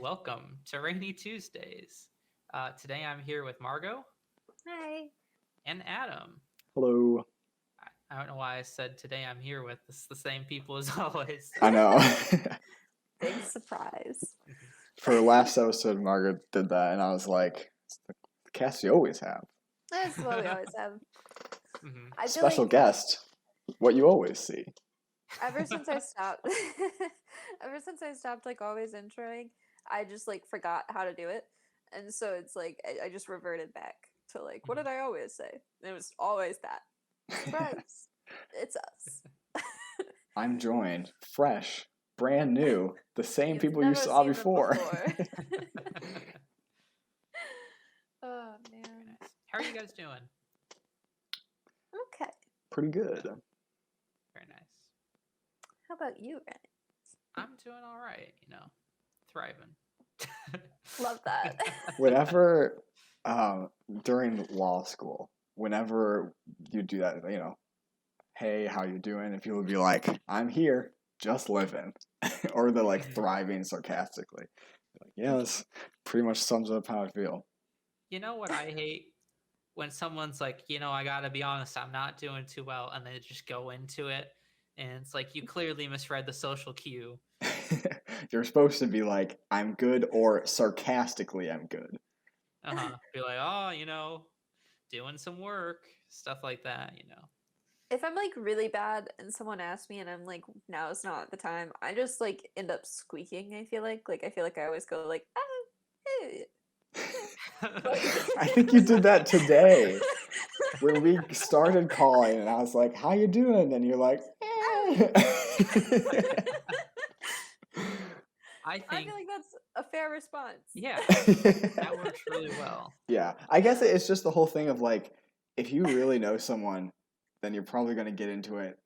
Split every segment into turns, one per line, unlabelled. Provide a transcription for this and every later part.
welcome to Rainy Tuesdays. Today I'm here with Margot
Hi.
and Adam.
Hello.
I don't know why I said today I'm here with. This the same people as always.
I know.
Big surprise.
For last episode, Margaret did that, and I was like, it's the cast you always have.
That's what we always have. I feel
Special
like
guest, what you always see.
ever since I stopped, like always introing, I just like forgot how to do it, and so it's like I just reverted back to like what did I always say? And it was always that. Surprise! It's us.
I'm joined, fresh, brand new, the same
You've
people you
never
saw
seen them
before.
Oh man.
How are you guys doing?
Okay.
Pretty good.
Very nice.
How about you, Ren?
I'm doing all right. Thriving.
Love that.
Whenever, during law school, whenever you do that, hey, how you doing? And people would be like, I'm here, just living. Or they're like thriving sarcastically. Like, yeah, this pretty much sums up how I feel.
You know what I hate? When someone's like, I gotta be honest, I'm not doing too well, and they just go into it, and it's like, you clearly misread the social cue.
You're supposed to be like, I'm good, or sarcastically, I'm good.
Be like, oh, doing some work, stuff like that,
If I'm like really bad and someone asks me and I'm like, now is not the time, I just like end up squeaking. I feel like I always go like, hey.
I think you did that today when we started calling, and I was like, "How you doing?" And you're like,
I feel like that's a fair response.
Yeah, that works really well.
Yeah, I guess it's just the whole thing of like, if you really know someone, then you're probably going to get into it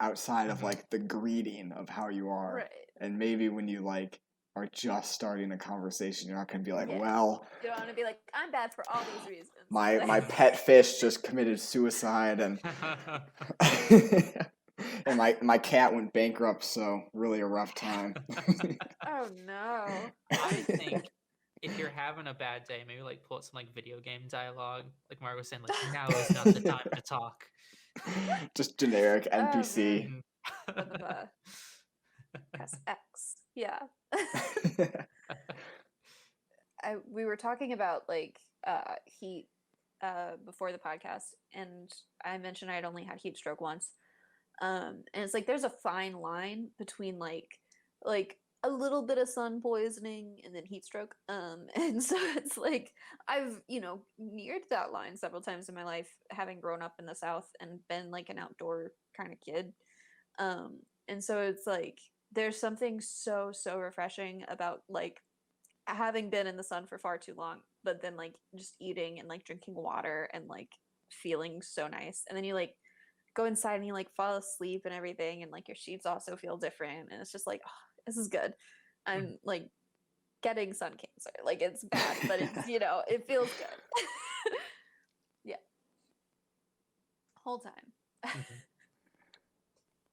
outside of like the greeting of how you are,
Right.
and maybe when you like are just starting a conversation, you're not going to be like,
Yeah.
well,
you don't want to be like, I'm bad for all these reasons.
my pet fish just committed suicide, and and my cat went bankrupt, so really a rough time.
Oh no.
I think if you're having a bad day, maybe like pull out some like video game dialogue, like Mario was saying, like, now is not the time to talk.
Just generic NPC.
Press X. Yeah. We were talking about like heat before the podcast, and I mentioned I'd only had heat stroke once. And it's like there's a fine line between like a little bit of sun poisoning and then heat stroke. And so it's like I've neared that line several times in my life, having grown up in the South and been like an outdoor kind of kid. And so it's like there's something so refreshing about like having been in the sun for far too long, but then like just eating and like drinking water and like feeling so nice. And then you like go inside and you like fall asleep and everything, and like your sheets also feel different, and it's just like, oh, this is good. I'm like getting sun cancer. Like it's bad, but it's it feels good. Yeah. Whole time.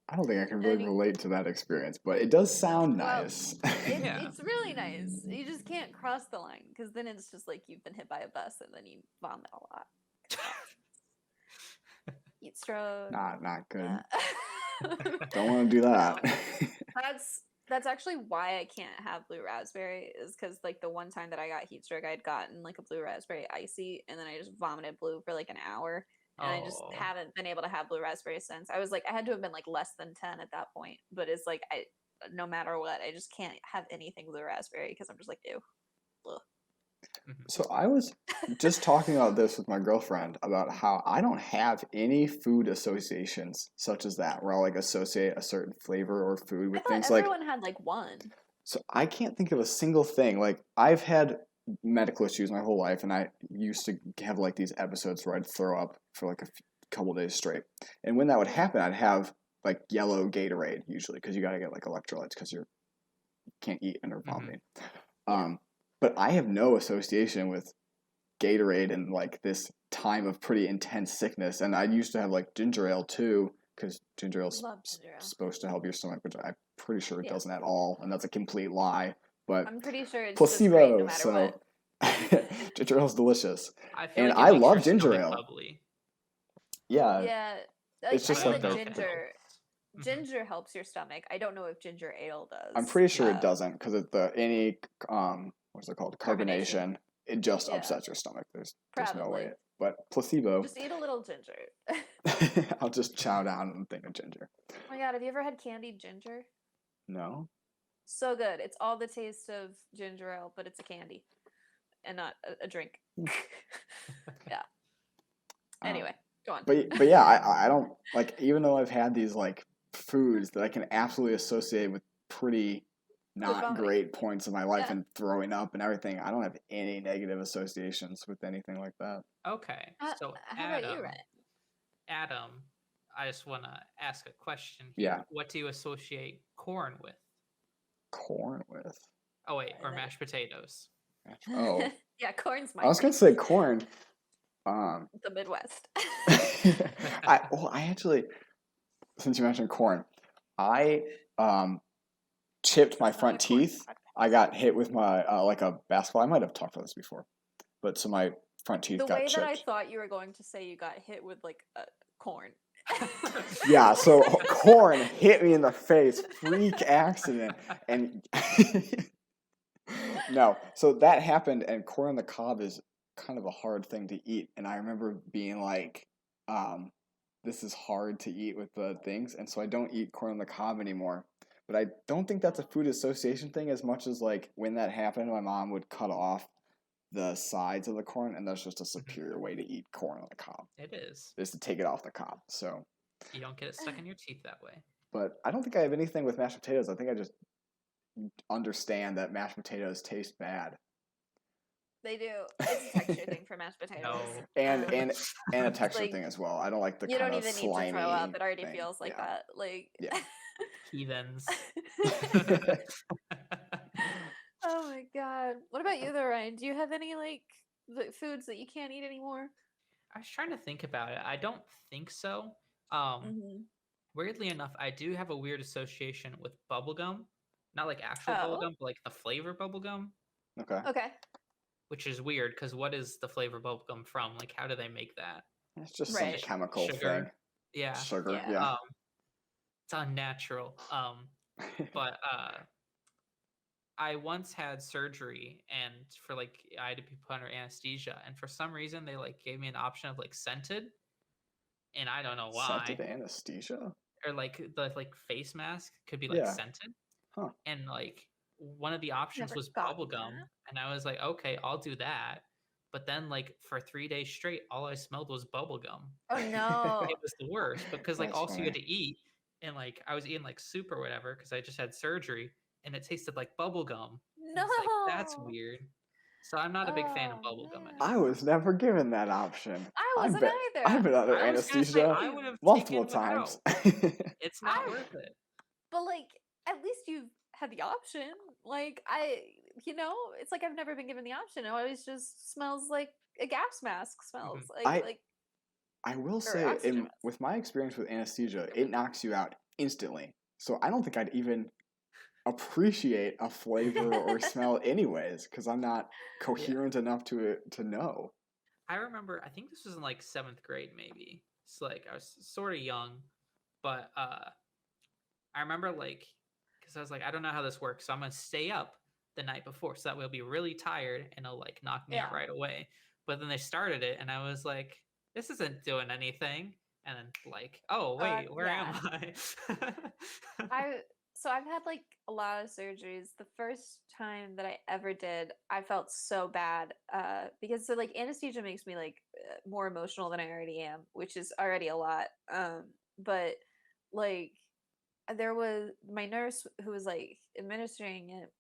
I don't think I can really relate to that experience, but it does sound nice.
It's really nice. You just can't cross the line, because then it's just like you've been hit by a bus and then you vomit a lot. Heat stroke.
Not good. Don't want to do that.
That's actually why I can't have blue raspberry, is because like the one time that I got heat stroke, I'd gotten like a blue raspberry icy, and then I just vomited blue for like an hour. And I just haven't been able to have blue raspberry since. I was like, I had to have been like less than 10 at that point. But it's like, no matter what, I just can't have anything blue raspberry, because I'm just like, ew. Ugh.
So I was just talking about this with my girlfriend about how I don't have any food associations such as that, where I'll like associate a certain flavor or food with things like.
Everyone had like one.
So I can't think of a single thing. Like I've had medical issues my whole life, and I used to have like these episodes where I'd throw up for like a couple days straight. And when that would happen, I'd have like yellow Gatorade usually, because you got to get like electrolytes because you can't eat and are vomiting. But I have no association with Gatorade and like this time of pretty intense sickness. And I used to have like ginger ale too, because ginger ale is supposed to help your stomach, which I'm pretty sure it doesn't at all, and that's a complete lie. but
I'm pretty sure it's just great
placebo.
no matter
So
what.
ginger ale is delicious.
I feel
And
like it
I
makes
love
your
ginger
stomach
ale.
bubbly.
Yeah,
Yeah,
it's
I
just
know
like
that
the.
It
ginger
helps.
ginger helps your stomach. I don't know if ginger ale does.
I'm pretty sure it
Uh,
doesn't because any what's it called, carbonation, it just
Yeah.
upsets your stomach. There's no way.
Probably.
But placebo,
Just eat a little ginger. Oh
I'll just chow down and think of ginger.
my god, have you ever had candied ginger?
No.
So good. It's all the taste of ginger ale, but it's a candy and not a drink. Yeah. Anyway, go on.
But yeah, I don't like, even though I've had these like foods that I can absolutely associate with pretty not
vomiting.
great points in my life
Yeah.
and throwing up and everything, I don't have any negative associations with anything like that.
Okay, so
How about you, Ryan?
Adam, I just want to ask a question here.
Yeah.
What do you associate corn with?
Corn with.
Oh wait, or
I-
mashed potatoes.
Oh,
Yeah, corn's my
I was gonna
thing.
say corn.
The Midwest.
I actually, since you mentioned corn, I chipped my
It's not
front
a corn
teeth.
podcast.
I got hit with my like a basketball. I might have talked about this before, but so my front teeth
The
got
way
chipped.
that I thought you were going to say you got hit with like a corn.
Yeah, so corn hit me in the face, freak accident, and no, so that happened, and corn on the cob is kind of a hard thing to eat, and I remember being like, this is hard to eat with the things, and so I don't eat corn on the cob anymore. But I don't think that's a food association thing as much as like when that happened, my mom would cut off the sides of the corn, and that's just a superior way to eat corn on the cob,
It is.
is to take it off the cob. So,
You don't get it stuck in your teeth that way.
but I don't think I have anything with mashed potatoes. I think I just understand that mashed potatoes taste bad,
They do. It's a texture thing for mashed potatoes.
No.
and
Um,
and a texture
like,
thing as well. I don't like the
you
kind
don't
of
even need to
slimy
throw up. It already
thing.
feels like
Yeah.
that. Like,
Yeah.
Heathens.
oh my god. What about you, though, Ryan? Do you have any like foods that you can't eat anymore?
I was trying to think about it. I don't think so.
Mm-hmm.
Weirdly enough, I do have a weird association with bubblegum. Not like actual
Oh.
bubblegum, but like the flavor bubblegum,
Okay.
Okay.
which is weird because what is the flavor bubblegum from? Like, how do they make that?
It's just
Right.
some chemical
Sugar.
thing.
Yeah.
Sugar.
Yeah.
Yeah.
It's unnatural. But I once had surgery, and for like I had to be put under anesthesia, and for some reason they like gave me an option of like scented, and I don't know why.
Scented anesthesia.
Or like the like face mask could be like
Yeah.
scented,
Huh.
and like one of the options
Never
was
gotten
bubblegum,
that.
and I was like, okay, I'll do that. But then like for 3 days straight, all I smelled was bubblegum.
Oh no.
It was the worst because like
That's
also you had
funny.
to eat, and like I was eating like soup or whatever because I just had surgery, and it tasted like bubblegum.
No.
It's like that's weird. So I'm not a big fan of
Oh,
bubblegum
man.
anymore.
I was never given that option.
I wasn't either.
I've been under
I was gonna say
anesthesia
I would have
multiple
taken
times.
without. It's not
I-
worth it.
But like, at least you've had the option. Like it's like I've never been given the option. It always just smells like a gas mask smells.
I will
or
say,
oxygen mask.
with my experience with anesthesia, it knocks you out instantly. So I don't think I'd even appreciate a flavor or smell anyways, because I'm not coherent enough to it to know.
I remember, I think this was in like 7th grade, maybe. It's like I was sort of young, but I remember like, because I was like, I don't know how this works, so I'm gonna stay up the night before, so that way I'll be really tired and it'll like knock me out
Yeah.
right away. But then they started it, and I was like, this isn't doing anything. And then like, oh wait, where
yeah.
am I?
I've had like a lot of surgeries. The first time that I ever did, I felt so bad because so like anesthesia makes me like more emotional than I already am, which is already a lot. But like there was my nurse who was like administering it.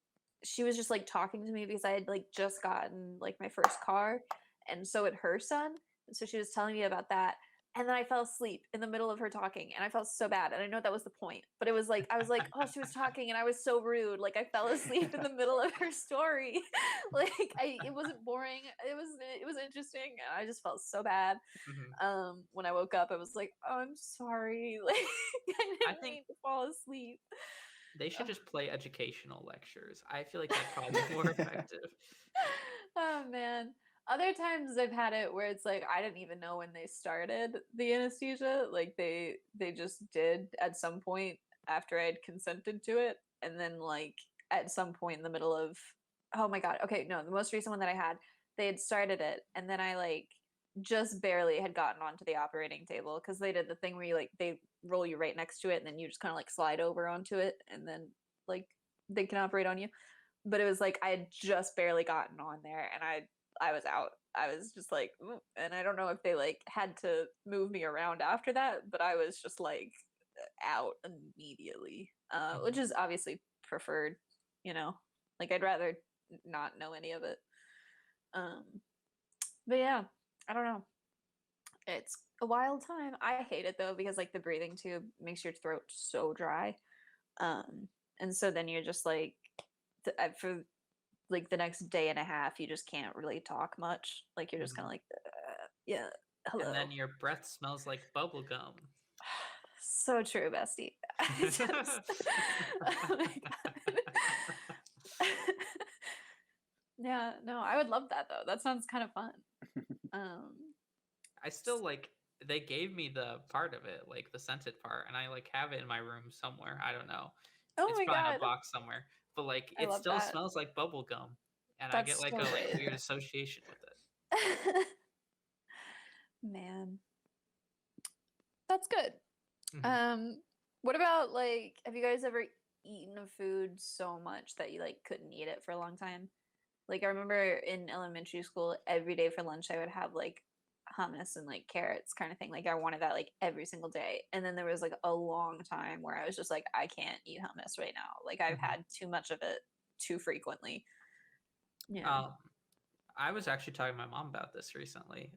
She was just like talking to me because I had like just gotten like my first car, and so had her son. And so she was telling me about that. And then I fell asleep in the middle of her talking, and I felt so bad. And I know that was the point, but it was like I was like, oh, she was talking, and I was so rude. Like I fell asleep in the middle of her story. Like it wasn't boring. It was interesting, and I just felt so bad.
Mhm.
When I woke up, I was like, oh, I'm sorry. Like I didn't
think-
mean to fall asleep.
They should just play educational lectures. I feel like that'd probably be more effective.
Oh man. Other times I've had it where it's like I didn't even know when they started the anesthesia. Like they just did at some point after I'd consented to it, and then like at some point in the middle of, oh my god, okay, no, the most recent one that I had, they had started it, and then I like just barely had gotten onto the operating table because they did the thing where you like they roll you right next to it, and then you just kind of like slide over onto it, and then like they can operate on you. But it was like I had just barely gotten on there, and I was out. I was just like, "Ooh," and I don't know if they like had to move me around after that, but I was just like out immediately, which is obviously preferred, you know. Like I'd rather not know any of it. Um, but yeah, I don't know. It's a wild time. I hate it though because like the breathing tube makes your throat so dry, and so then you're just like for like the next day and a half you just can't really talk much, like you're just kind of like yeah, hello.
And then your breath smells like bubble gum.
So true, bestie. Oh my god. Yeah, no, I would love that though. That sounds kind of fun.
I still like they gave me the part of it, like the scented part, and I like have it in my room somewhere. I don't know.
Oh
It's
my
probably in
god,
a box somewhere. But like
I
it
love
still
that.
smells like bubble gum. And I get
That's
like
so
a like
great.
weird association with it.
Man, that's good.
Mhm.
What about like, have you guys ever eaten a food so much that you like couldn't eat it for a long time? Like I remember in elementary school, every day for lunch I would have like hummus and like carrots kind of thing. Like I wanted that like every single day. And then there was like a long time where I was just like, I can't eat hummus right now. Like I've
Mhm.
had too much of it too frequently. Yeah.
Um, I was actually talking to my mom about this recently,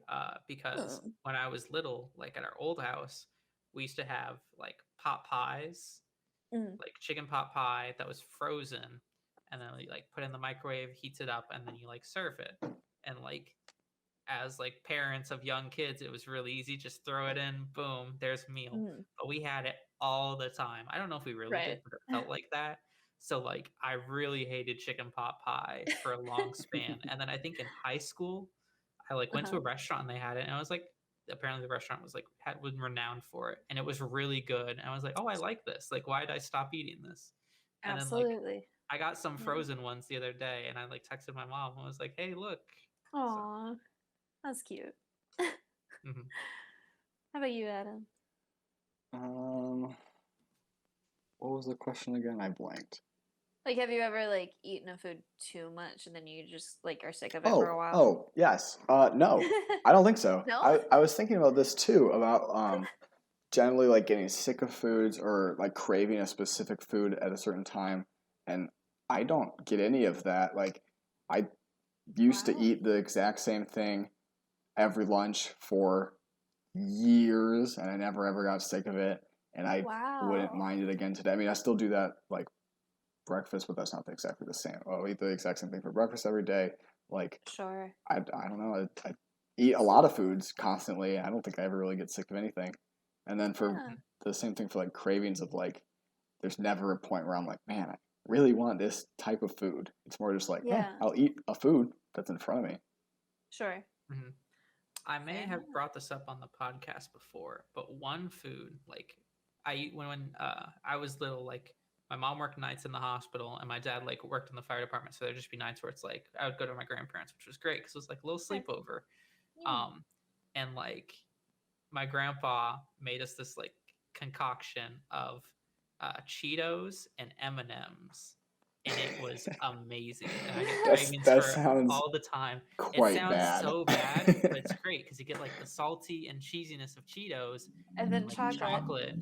because
Oh.
when I was little, like at our old house, we used to have like pot pies,
Mm.
like chicken pot pie that was frozen, and then you like put it in the microwave, heats it up, and then you like serve it. And like as like parents of young kids, it was really easy. Just throw it in, boom, there's a meal.
Mm.
But we had it all the time. I don't know if we really
Right.
did, but it felt like that. So like I really hated chicken pot pie for a long span. And then I think in high school, I like went to
Uh-huh.
a restaurant and they had it, and I was like, apparently the restaurant was like was renowned for it, and it was really good. And I was like, oh, I like this. Like, why did I stop eating this? And then like
Absolutely.
I got some
Yeah.
frozen ones the other day, and I like texted my mom and was like, hey, look. So,
Aw, that's cute.
mhm.
How about you, Adam?
What was the question again? I blanked.
Like, have you ever like eaten a food too much and then you just like are sick of it for a while?
Oh, yes. No, I don't think so.
No?
I was thinking about this too, about generally like getting sick of foods or like craving a specific food at a certain time, and I don't get any of that. Like I used to
Wow.
eat the exact same thing every lunch for years, and I never ever got sick of it, and I wouldn't
Wow.
mind it again today. I mean, I still do that like breakfast, but that's not exactly the same. I'll eat the exact same thing for breakfast every day. Like
Sure.
I don't know. I eat a lot of foods constantly. I don't think I ever really get sick of anything. And then for
Yeah.
the same thing for like cravings of like, there's never a point where I'm like, man, I really want this type of food. It's more just like,
Yeah.
I'll eat a food that's in front of me.
Sure.
Mhm. I may
Fair
have
enough.
brought this up on the podcast before, but one food like I when I was little, like my mom worked nights in the hospital, and my dad like worked in the fire department, so there'd just be nights where it's like I would go to my grandparents, which was great because it was like a little
Sure.
sleepover.
Yeah.
And like my grandpa made us this like concoction of Cheetos and M&Ms, and it was amazing. And I get cravings
That
for it
sounds
all the time. It
quite
sounds
bad.
so bad, but it's great because you get like the salty and cheesiness of Cheetos
And then
like
chocolate.
chocolate.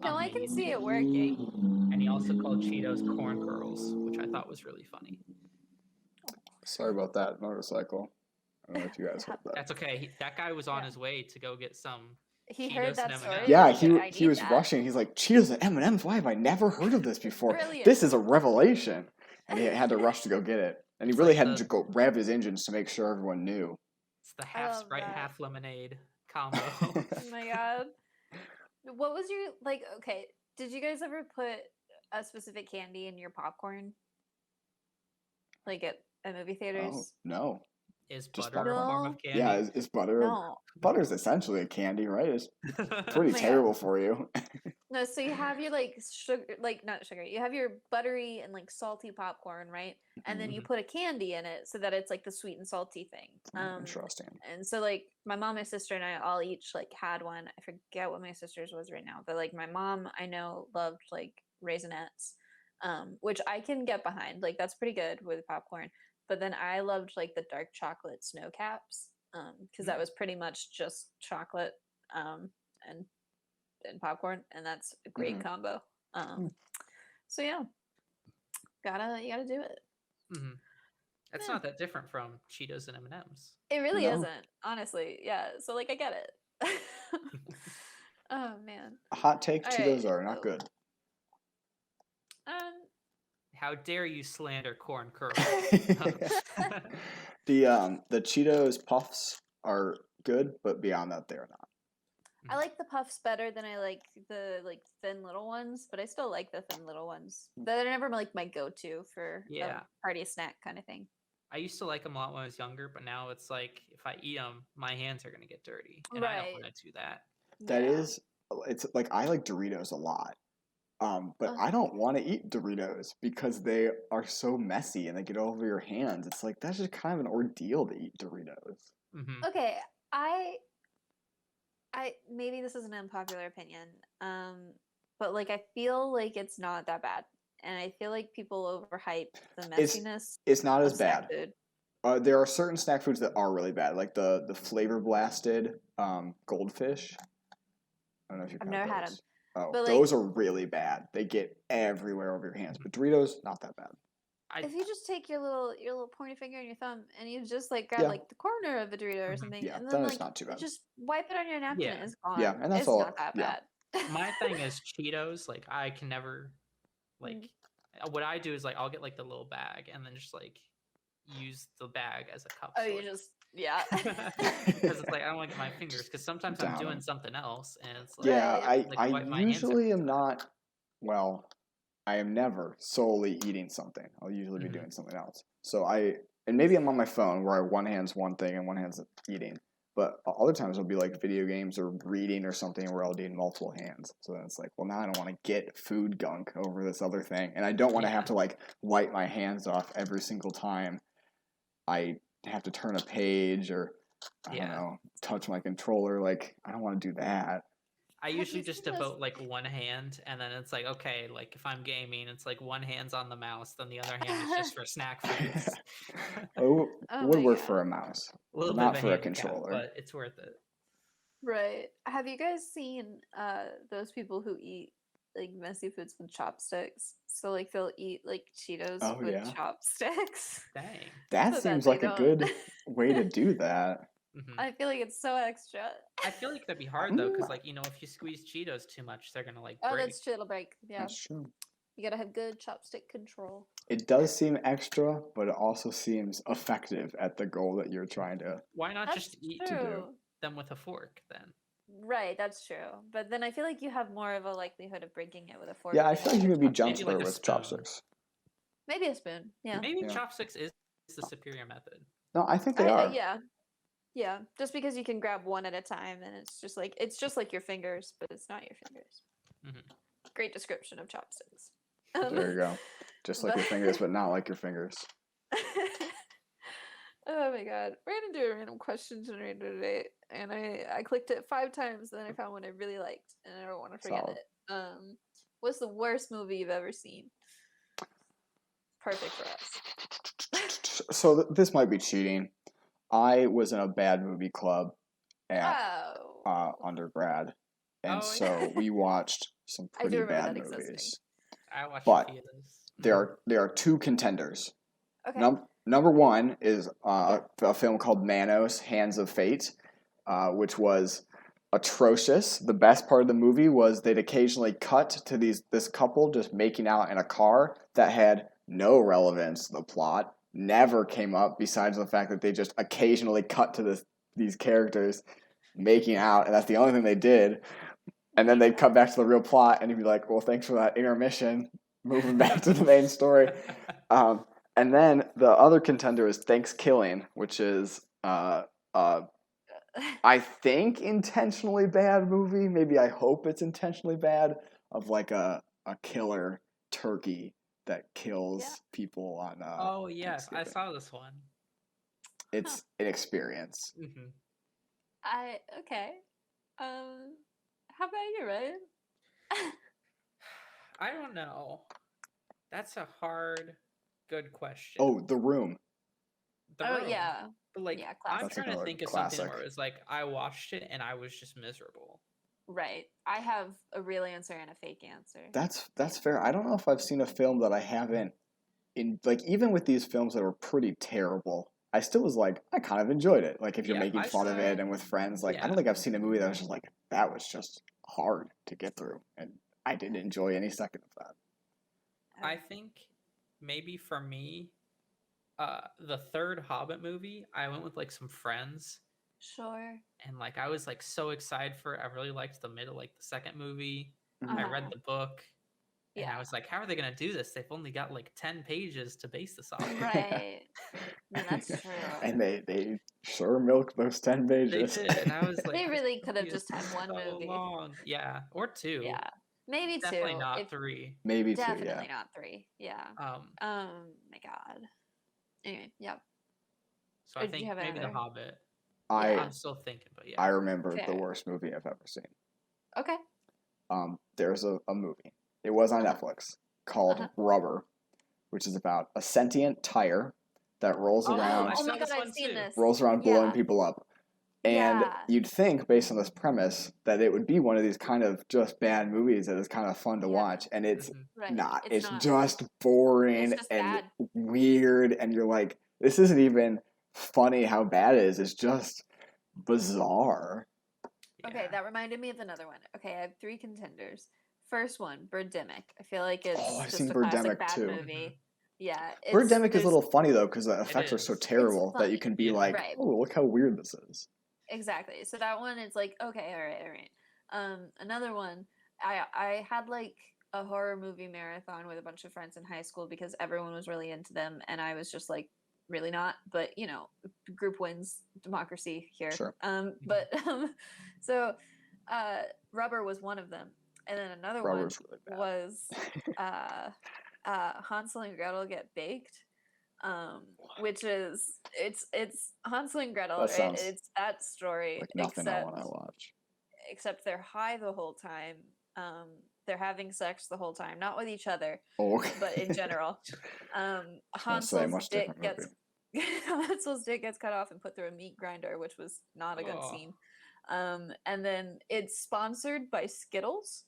No, I can see
Amazing.
it working.
And he also called Cheetos corn girls, which I thought was really funny.
Sorry about that motorcycle. I don't know if you guys heard that.
That's okay. That guy was on
Yeah.
his way to go get some
He
Cheetos
heard that
and
story.
M&Ms.
Yeah,
He's like, I
he
need
was
that.
rushing. He's like, Cheetos and M&Ms. Why have I never heard of this before?
Brilliant.
This is a revelation. And he had to rush to go get it. And he
It's
really
like
had to go rev his engines to make sure everyone knew.
It's the
I
half
love
Sprite,
that.
half lemonade combo.
Oh my god. What was your like? Okay, did you guys ever put a specific candy in your popcorn? Like at movie theaters?
Oh, no.
Is
Just
butter a form
No.
of candy?
Yeah, is butter?
No.
Butter's essentially a candy, right? It's pretty
Oh my
terrible for you.
No, so you have your like sugar, like not sugar. You have your buttery and like salty popcorn, right? And then you
Mhm.
put a candy in it so that it's like the sweet and salty thing.
Interesting.
And so like my mom, my sister, and I all each like had one. I forget what my sister's was right now, but like my mom, I know loved like Raisinets, which I can get behind. Like that's pretty good with popcorn. But then I loved like the dark chocolate snow caps, because that was pretty much just chocolate, and popcorn, and that's a great combo. So yeah, you gotta do it.
Mhm. It's
Yeah.
not that different from Cheetos and M&Ms.
It really
No.
isn't, honestly. Yeah. So like I get it. Oh man.
Hot take:
All
Cheetos
right.
are not good.
How dare you slander corn curl?
The Cheetos Puffs are good, but beyond that, they're not.
I like the puffs better than I like the like thin little ones, but I still like the thin little ones. They're never like my go-to for
Yeah.
a party snack kind of thing.
I used to like them a lot when I was younger, but now it's like if I eat them, my hands are gonna get dirty, and I don't
Right.
want to do that.
That
Yeah.
is, it's like I like Doritos a lot, but I don't want to eat Doritos because they are so messy and they get all over your hands. It's like that's just kind of an ordeal to eat Doritos.
Mhm.
Okay, I maybe this is an unpopular opinion, but like I feel like it's not that bad, and I feel like people overhype the messiness.
It's not
of
as
snack
bad.
food.
There are certain snack foods that are really bad, like the flavor blasted goldfish. I don't know if you've
I've never had
those.
them.
Oh,
But, like-
those are really bad. They get everywhere over your hands. But Doritos, not that bad.
If you just take your little pointy finger and your thumb, and you just like grab
Yeah.
like the corner of a Dorito or
Mhm.
something,
Yeah,
and
then
then
it's
like
not too bad.
just wipe it on your napkin,
Yeah.
and it's gone.
Yeah, and that's
it's
all-
not that
yeah.
bad.
My thing is Cheetos. Like I can never, like, what I do is like I'll get like the little bag and then just like use the bag as a cup.
Oh, you
sort of.
just yeah.
Because it's like I don't want to get my fingers. Because sometimes I'm
Down
doing
'em.
something else, and it's like
Yeah,
Right,
like,
I
wipe my hands
usually
every
am
time.
not. Well, I am never solely eating something. I'll usually be
Mhm.
doing something else. So and maybe I'm on my phone where one hand's one thing and one hand's eating. But other times it'll be like video games or reading or something where I'll need multiple hands. So then it's like, well, now I don't want to get food gunk over this other thing, and I don't want to have
Yeah.
to like wipe my hands off every single time I have to turn a page or I don't
Yeah.
know, touch my controller. Like I don't want to do that.
I
Have
usually
you
just
seen those-
devote like one hand, and then it's like okay, like if I'm gaming, it's like one hand's on the mouse, then the other hand is just for snack foods.
Oh,
Oh
would
my
work
God.
for a mouse,
A little
but
bit
not
of a
for a
handicap,
controller.
but it's worth it.
Right. Have you guys seen those people who eat like messy foods with chopsticks? So like they'll eat like Cheetos
Oh,
with
yeah.
chopsticks.
Dang.
That
so that
seems
they
like a
don't-
good way to do that.
Mhm.
I feel like it's so extra.
I feel like that'd be hard though, because
Mm.
like if you squeeze Cheetos too much, they're gonna like
Oh,
break.
that's true. It'll break. Yeah,
That's true.
you gotta have good chopstick control.
It does seem extra, but it also seems effective at the goal that you're trying to.
Why not
That's
just eat
true.
them with a fork then?
Right, that's true. But then I feel like you have more of a likelihood of breaking it with a fork.
Yeah, I
than
feel like you
with
could be
chopsticks.
Maybe like
gentler
a
with
spoon.
chopsticks.
Maybe a spoon. Yeah.
Maybe
Yeah.
chopsticks is the superior method.
No, I think they are.
Yeah. Yeah. Just because you can grab one at a time, and it's just like your fingers, but it's not your fingers.
Mhm.
Great description of chopsticks.
There you go. Just like your fingers, but not like your fingers.
Oh my god. We're gonna do a random question generator today, and I clicked it 5 times, and then I found one I really liked, and I don't want to forget
Solid.
it. What's the worst movie you've ever seen? Perfect for us.
So this might be cheating. I was in a bad movie club at
Oh.
undergrad, and
Oh,
so
yeah.
we watched some
I do
pretty
remember
bad
that existing.
movies.
I watched
But
a few of those.
There are two contenders.
Okay.
Number one is a film called Manos, Hands of Fate, which was atrocious. The best part of the movie was they'd occasionally cut to this couple just making out in a car that had no relevance to the plot, never came up besides the fact that they just occasionally cut to these characters making out, and that's the only thing they did. And then they'd cut back to the real plot, and you'd be like, well, thanks for that intermission. moving back to the main story. And then the other contender is Thanksgiving, which is I think intentionally bad movie. Maybe I hope it's intentionally bad, of like a killer turkey that kills
Yeah.
people on
Oh yes, I
Thanksgiving.
saw this one.
It's an experience.
Hmm.
Okay. How about you, Ryan?
I don't know. That's a hard, good question.
Oh, The Room.
The
Oh
Room.
yeah.
But like,
Yeah,
I'm
classic.
trying to
another
think of something
classic.
where it was like I watched it and I was just miserable.
Right. I have a real answer and a fake answer.
That's fair. I don't know if I've seen a film that I haven't in like even with these films that were pretty terrible. I still was like I kind of enjoyed it. Like if you're
Yeah,
making
I
fun of it
saw-
and with friends, like I
yeah.
don't think I've seen a movie that was just like that was just hard to get through, and I didn't enjoy any second of that.
I think maybe for me, the third Hobbit movie, I went with like some friends,
Sure.
and like I was like so excited for it. I really liked the middle, like the second movie.
Mhm.
I
Uh-huh.
read the book, and I
Yeah.
was like, how are they gonna do this? They've only got like 10 pages to base this off of.
Right. No, that's true.
And they sure milked those 10
They
pages.
did, and I was like,
They
this
really could have
movie is
just had one
so
movie.
long. Yeah, or two.
Yeah. Maybe
Definitely
two.
not
If,
three.
Maybe two, yeah.
definitely not three. Yeah. My God. Anyway, yep.
So
Or
I
did you
think
have
maybe The
another?
Hobbit.
I
I'm still thinking, but yeah.
I remember the
Fair.
worst movie I've ever seen.
Okay.
There's a movie. It was on Netflix called
Uh-huh.
Rubber, which is about a sentient tire that rolls
Oh,
around
I
Oh
saw
my God,
this
I've
one
seen
too.
this.
blowing
Yeah.
people up. And
Yeah.
you'd think, based on this premise, that it would be one of these kind of just bad movies that is kind of fun to
Yeah.
watch, and it's
Mhm.
Right.
not. It's
not.
just boring
It's just
and
bad.
weird, and you're like, this isn't even funny how bad it is. It's just bizarre.
Okay,
Yeah.
that reminded me of another one. Okay, I have three contenders. First one, Birdemic. I feel like it's
Oh, I've
just
seen
a classic
Birdemic
bad
too.
movie. Yeah,
Birdemic is a
there's
little funny though because the effects are so
is.
terrible that you
funny.
can be
Yeah.
like,
Right.
"Oh, look how weird this is."
Exactly. So that one is like, okay, all right. Another one, I had like a horror movie marathon with a bunch of friends in high school because everyone was really into them, and I was just like really not. But you know, group wins, democracy here.
Sure.
But so Rubber was one of them, and then another
Rubber's
one
really bad.
was Hansel and Gretel Get Baked, which is it's Hansel and Gretel,
That
right?
sounds
It's that story,
like nothing I want to watch.
except they're high the whole time. They're having sex the whole time, not with each other,
Oh, okay.
but in general.
I was gonna say,
Hansel's
much
dick
different
gets
movie.
Hansel's dick gets cut off and put through a meat grinder, which was not a good
Oh.
scene. And then it's sponsored by Skittles,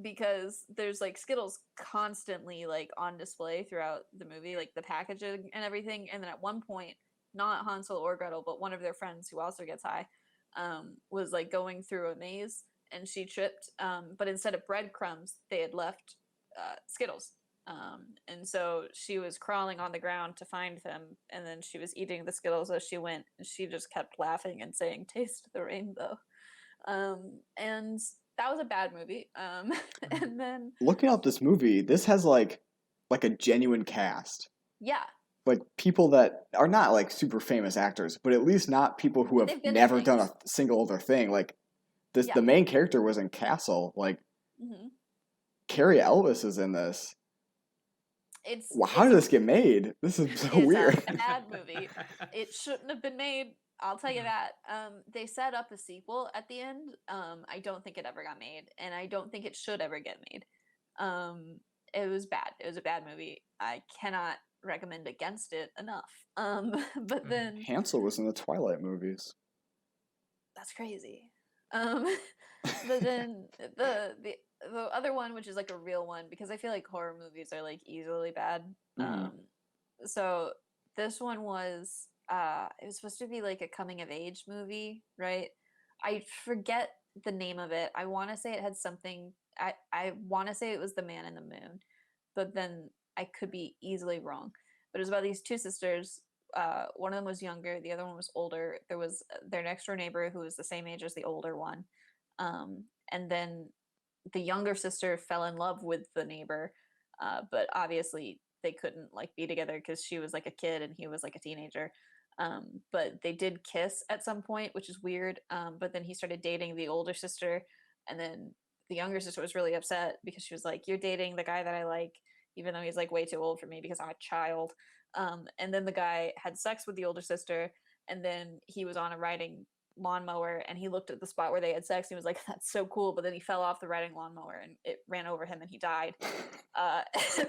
because there's like Skittles constantly like on display throughout the movie, like the packaging and everything. And then at one point, not Hansel or Gretel, but one of their friends who also gets high, was like going through a maze and she tripped. But instead of breadcrumbs, they had left Skittles. And so she was crawling on the ground to find them, and then she was eating the Skittles as she went, and she just kept laughing and saying, "Taste the rainbow." And that was a bad movie. And then
Looking up this movie, this has like a genuine cast.
yeah,
Like people that are not like super famous actors, but at least not people who
But
have
they've been in
never done a
things.
single other thing. Like this,
Yeah.
the main character was in Castle. Like
hmm
Carrie Elvis is in this.
it's
Well, how did this get made? This is so
it's a
weird.
bad movie. It shouldn't have been made. I'll tell you
Mhm.
that. They set up a sequel at the end. I don't think it ever got made, and I don't think it should ever get made. It was bad. It was a bad movie. I cannot recommend against it enough. But
Mhm.
then
Hansel was in the Twilight movies.
that's crazy. But then the other one, which is like a real one, because I feel like horror movies are like easily bad.
Mhm.
So this one was it was supposed to be like a coming of age movie, right? I forget the name of it. I want to say it had something. I want to say it was The Man in the Moon, but then I could be easily wrong. But it was about these two sisters. One of them was younger, the other one was older. There was their next door neighbor who was the same age as the older one, and then the younger sister fell in love with the neighbor, but obviously they couldn't like be together because she was like a kid and he was like a teenager. But they did kiss at some point, which is weird. But then he started dating the older sister, and then the younger sister was really upset because she was like, "You're dating the guy that I like, even though he's like way too old for me because I'm a child." And then the guy had sex with the older sister, and then he was on a riding lawnmower and he looked at the spot where they had sex and he was like, "That's so cool," but then he fell off the riding lawnmower and it ran over him and he died. uh, and, then,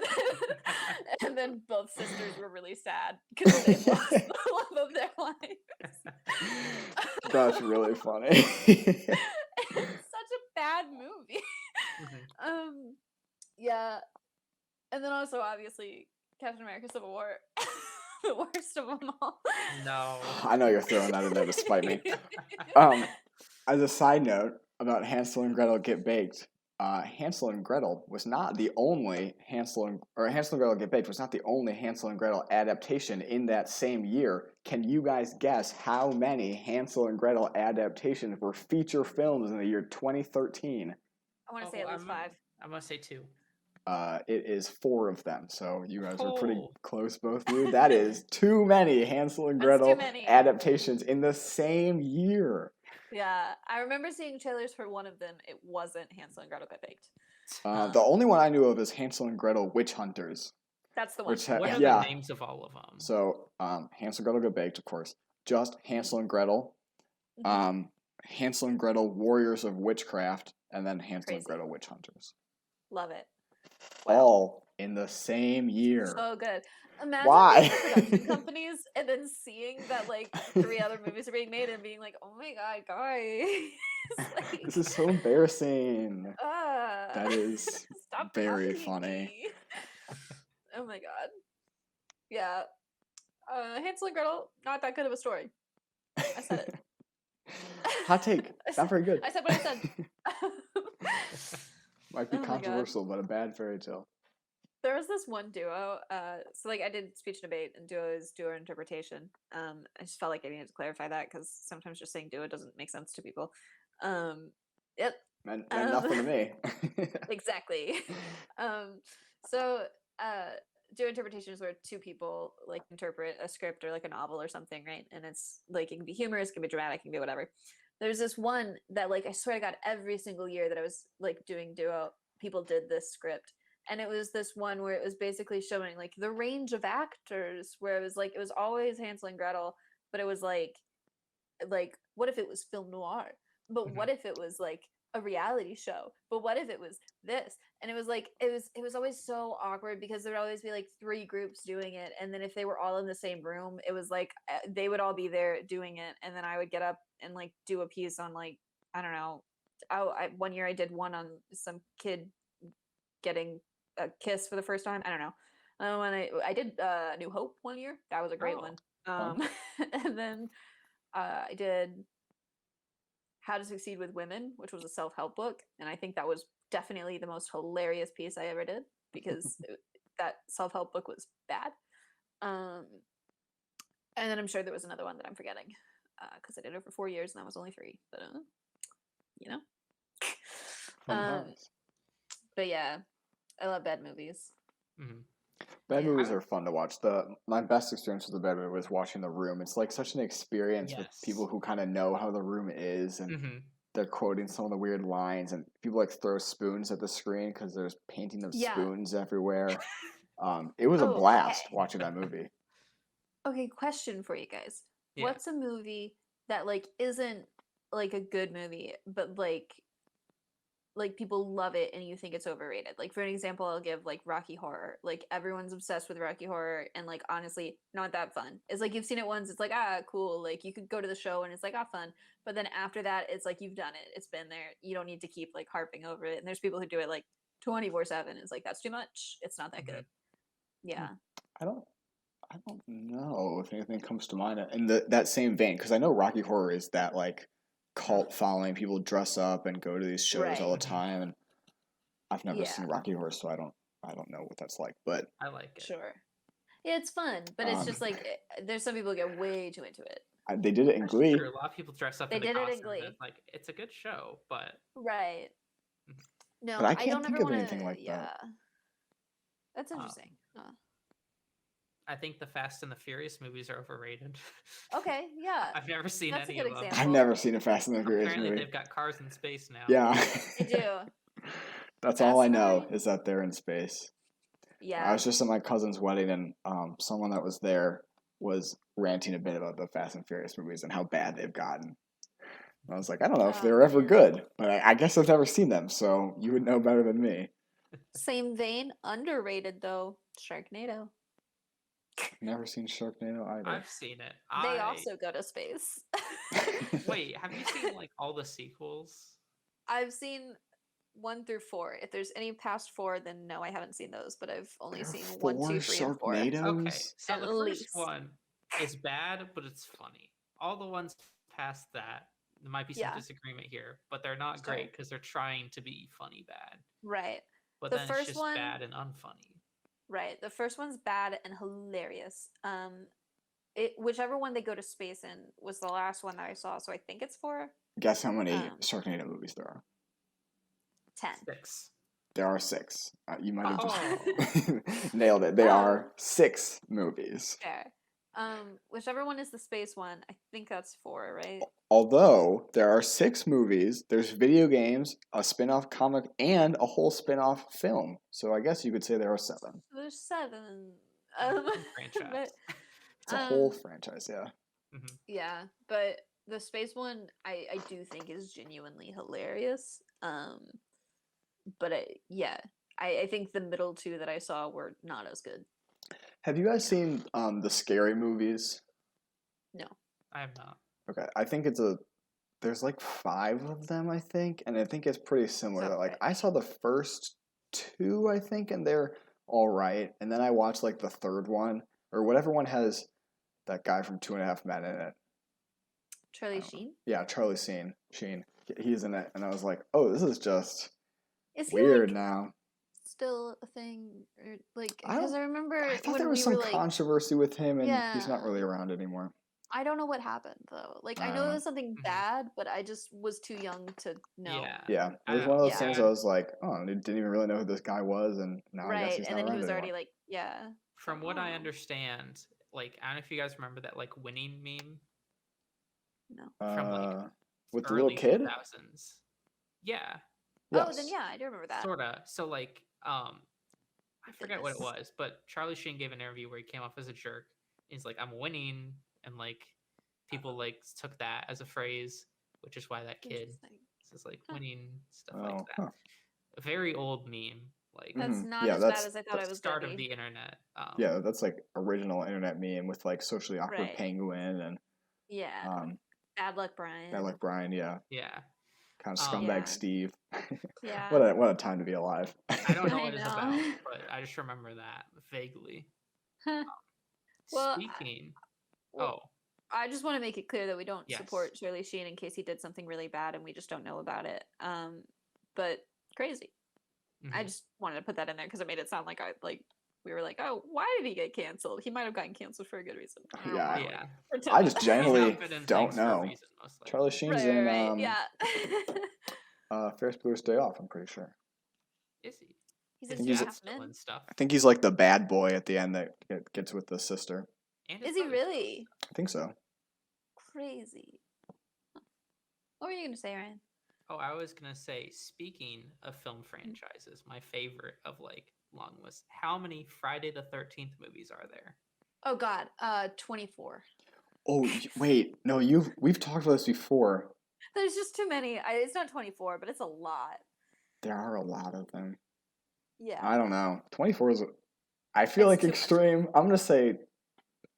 and then both sisters were really sad because they lost the love of their lives.
That's really funny.
It's such a bad movie. Yeah, and then also obviously Captain America Civil War, the worst of them all.
No.
I know you're throwing that in there to spite me. As a side note about Hansel and Gretel Get Baked, Hansel and Gretel was not the only Hansel and Gretel Get Baked was not the only Hansel and Gretel adaptation in that same year. Can you guys guess how many Hansel and Gretel adaptations were feature films in the year 2013?
I want to say at least 5.
I'm gonna say 2.
It is 4 of them, so you guys are pretty
Oh.
close, both of you. That is too many Hansel and
That's
Gretel
too many.
adaptations in the same year.
Yeah, I remember seeing trailers for one of them. It wasn't Hansel and Gretel Get Baked.
The only one I knew of is Hansel and Gretel Witch Hunters.
That's the one.
Which
What are
yeah.
the names of all of them?
So, Hansel and Gretel Get Baked, of course. Just Hansel and Gretel. Hansel and Gretel Warriors of Witchcraft, and then Hansel and
Crazy.
Gretel Witch Hunters.
Love it.
All in the same year.
So good. Imagine
Why?
being production companies and then seeing that like 3 other movies are being made and being like, "Oh my god, guys!" Like,
This is so embarrassing.
That
That is
stop
very
copying
funny.
me. Oh my god. Yeah. Hansel and Gretel, not that good of a story. I said it.
Hot take. Not very good.
I said what I said.
Might be
Oh my God.
controversial, but a bad fairy tale.
There was this one duo. So like I did speech and debate, and duo is duo interpretation. I just felt like I needed to clarify that because sometimes just saying duo doesn't make sense to people. Yep.
Meant nothing to me.
Exactly. So duo interpretation is where 2 people like interpret a script or like a novel or something, right? And it's like it can be humorous, it can be dramatic, it can be whatever. There's this one that like I swear to God, every single year that I was like doing duo, people did this script. And it was this one where it was basically showing like the range of actors, where it was like it was always Hansel and Gretel, but it was like what if it was film noir? But what if it was like a reality show? But what if it was this? And it was like it was always so awkward because there would always be like 3 groups doing it, and then if they were all in the same room, it was like they would all be there doing it, and then I would get up and like do a piece on like I don't know. One year I did one on some kid getting a kiss for the first time. I don't know. When I did New Hope one year, that was a great one. And then I did How to Succeed with Women, which was a self-help book, and I think that was definitely the most hilarious piece I ever did because that self-help book was bad. And then I'm sure there was another one that I'm forgetting because I did it for 4 years and that was only 3. But you know. But yeah, I love bad movies.
Bad movies are fun to watch. My best experience with the bad movie was watching The Room. It's like such an experience with people who kind of know how the room is, and they're quoting some of the weird lines, and people like throw spoons at the screen because there's painting of spoons everywhere. It was a blast watching that movie.
Okay, question for you guys. Yeah. What's a movie that like isn't like a good movie, but like people love it and you think it's overrated? Like for an example, I'll give like Rocky Horror. Like everyone's obsessed with Rocky Horror and like honestly not that fun. It's like you've seen it once, it's like cool, like you could go to the show and it's like fun, but then after that it's like you've done it, it's been there, you don't need to keep like harping over it. And there's people who do it like 24/7. It's like that's too much, it's not that good. Yeah.
I don't know if anything comes to mind in that same vein, because I know Rocky Horror is that like cult following. People dress up and go to these shows all the time, and I've never seen Rocky Horror, so I don't know what that's like, but
I like it.
Sure. Yeah, it's fun, but it's just like there's some people who get way too into it.
They did it in Glee.
True. A lot of people dress up.
They
in the
did
costume,
it in Glee.
It's like it's a good show, but
right. No,
But I
I
can't
don't
think
ever
of
want
anything
to.
like that.
Yeah, that's
Um,
interesting.
I think the Fast and the Furious movies are overrated.
Okay, yeah,
I've never seen
that's a
any
good
of them.
I've
example.
never seen a Fast and the Furious
Apparently,
movie.
they've got cars in space now.
Yeah.
They do.
That's all I
Fast
know
9?
is that they're in space. I
Yeah.
was just at my cousin's wedding, and someone that was there was ranting a bit about the Fast and Furious movies and how bad they've gotten. And I was like, I don't know if they
Oh,
were ever
man.
good, but I guess I've never seen them, so you would know better than me.
Same vein, underrated though. Sharknado.
Never seen Sharknado either.
I've seen it.
They also go to space.
Wait, have you seen like all the sequels?
I've seen 1 through 4. If there's any past 4, then no, I haven't seen those. But I've only
There are
seen 1, 2, 3, and 4.
Sharknados?
Okay, so
At
the first
least.
one is bad, but it's funny. All the ones past that, there might be some
Yeah.
disagreement here, but they're not
Sure.
great because they're trying to be funny bad.
Right.
But
The
then it's
first
just
one-
bad and unfunny.
Right. The first one's bad and hilarious. Whichever one they go to space in was the last one that I saw, so I think it's 4,
Guess how many
Um,
Sharknado movies there are?
10.
6.
There are 6. You might have
Oh.
just nailed it. They
Oh.
are 6 movies.
Fair. Whichever one is the space one, I think that's 4, right?
Although there are 6 movies, there's video games, a spin-off comic, and a whole spin-off film. So I guess you could say there are 7.
So there's 7.
Franchise.
It's a whole
Um,
franchise, yeah.
Yeah, but the space one I do think is genuinely hilarious. But I think the middle 2 that I saw were not as good.
Have you guys seen the Scary Movies?
No.
I have not.
Okay, I think there's like 5 of them, I think, and I think it's pretty similar. That like
Okay.
I saw the first 2, I think, and they're all right, and then I watched like the third one or whatever one has that guy from 2.5 Men in it.
Charlie
I don't know.
Sheen?
Yeah, Charlie Sheen. He's in it, and I was like, oh, this is just
Is he
weird
like
now.
still a thing? Or like
I don't-
because I remember
I thought
when
there was
we
some
were like
controversy with him, and he's not
Yeah.
really around anymore.
I don't know what happened though. Like I
I
know
don't
it
know.
was something
Mhm.
bad, but I just was too young to know.
Yeah.
Yeah, it
I
was
don't
one of
know.
those
Yeah.
things I was like, oh, I didn't even really know who this guy was, and now I guess
Right.
he's
And
not
then he
around
was
anymore.
already like, yeah.
From
So,
what I
oh,
understand, like I don't know if you guys remember that like winning meme
no.
from like
With the little
early
kid?
2000s. Yeah,
Oh, then
Yes.
yeah, I do remember that.
sorta. So like I forget what it
Goodness.
was, but Charlie Sheen gave an interview where he came off as a jerk. He's like, "I'm winning," and like people like took that as a phrase, which is why that kid
Interesting.
says like
Huh.
winning stuff
Oh,
like that.
huh.
A very old meme, like
That's
Mhm.
not
Yeah,
as
that's-
bad as I thought
that's
it was
start
gonna
of
be.
the internet.
Yeah, that's like original internet meme with like socially awkward
Right.
penguin and
Yeah. Bad luck, Brian.
that like Brian, yeah,
yeah.
kind of
Um,
scumbag
Yeah.
Steve.
Yeah.
What a time to be alive.
I don't know
I
what it's
know.
about, but I just remember that vaguely.
Well,
Speaking,
well, I just want to make it clear that we don't
Yes.
support Charlie Sheen in case he did something really bad and we just don't know about it. But crazy. I
mhm.
just wanted to put that in there because it made it sound like we were like, oh, why did he get canceled? He might have gotten canceled for a good reason. I don't
Yeah.
know,
Yeah.
pretend
I just
that-
generally
He's outfit and
don't
things for a
know.
reason, most likely.
Charlie Sheen's
right,
in
right, yeah.
Ferris Bueller's Day Off, I'm pretty sure.
Is he?
He's
His
in
he's-
dad's
Half
still
Men.
and stuff.
I think he's like the bad boy at the end that gets with the sister.
And his
Is he
brother's
really
I think so.
crazy? Huh. What were you gonna say, Ryan?
Oh, I was gonna say, speaking of film franchises, my favorite of like long list. How many Friday the 13th movies are there?
Oh God, 24.
Oh wait, no, we've talked about this before.
There's just too many. It's not 24, but it's a lot.
There are a lot of them.
Yeah.
I don't know. 24 is. I feel
It's
like
too much.
extreme. I'm gonna say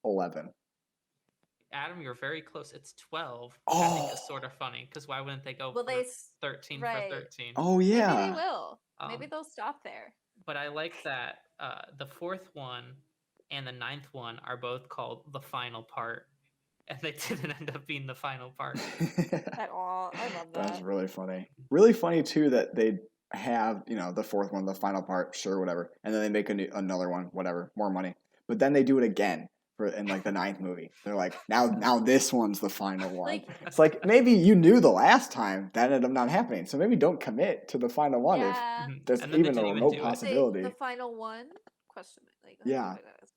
11.
Adam, you're very close. It's 12. Which I think is
Oh.
sort of funny because why wouldn't they go
Well,
for
they
13
right.
for 13?
Oh
maybe they
yeah.
will. Maybe
Um,
they'll stop there.
But I like that the fourth one and the ninth one are both called The Final Part, and they didn't end up being the final part.
At all. I love
That's
that.
really funny. Really funny too that they have the fourth one, the final part, sure, whatever, and then they make another one, whatever, more money. But then they do it again. in like the 9th movie. They're like, now this one's the final one.
Like-
It's like maybe you knew the last time that ended up not happening, so maybe don't commit to the final one if
Yeah.
Mhm.
there's
And then they
even a
didn't even
remote
do it.
possibility.
The final one? Question. Like,
Yeah.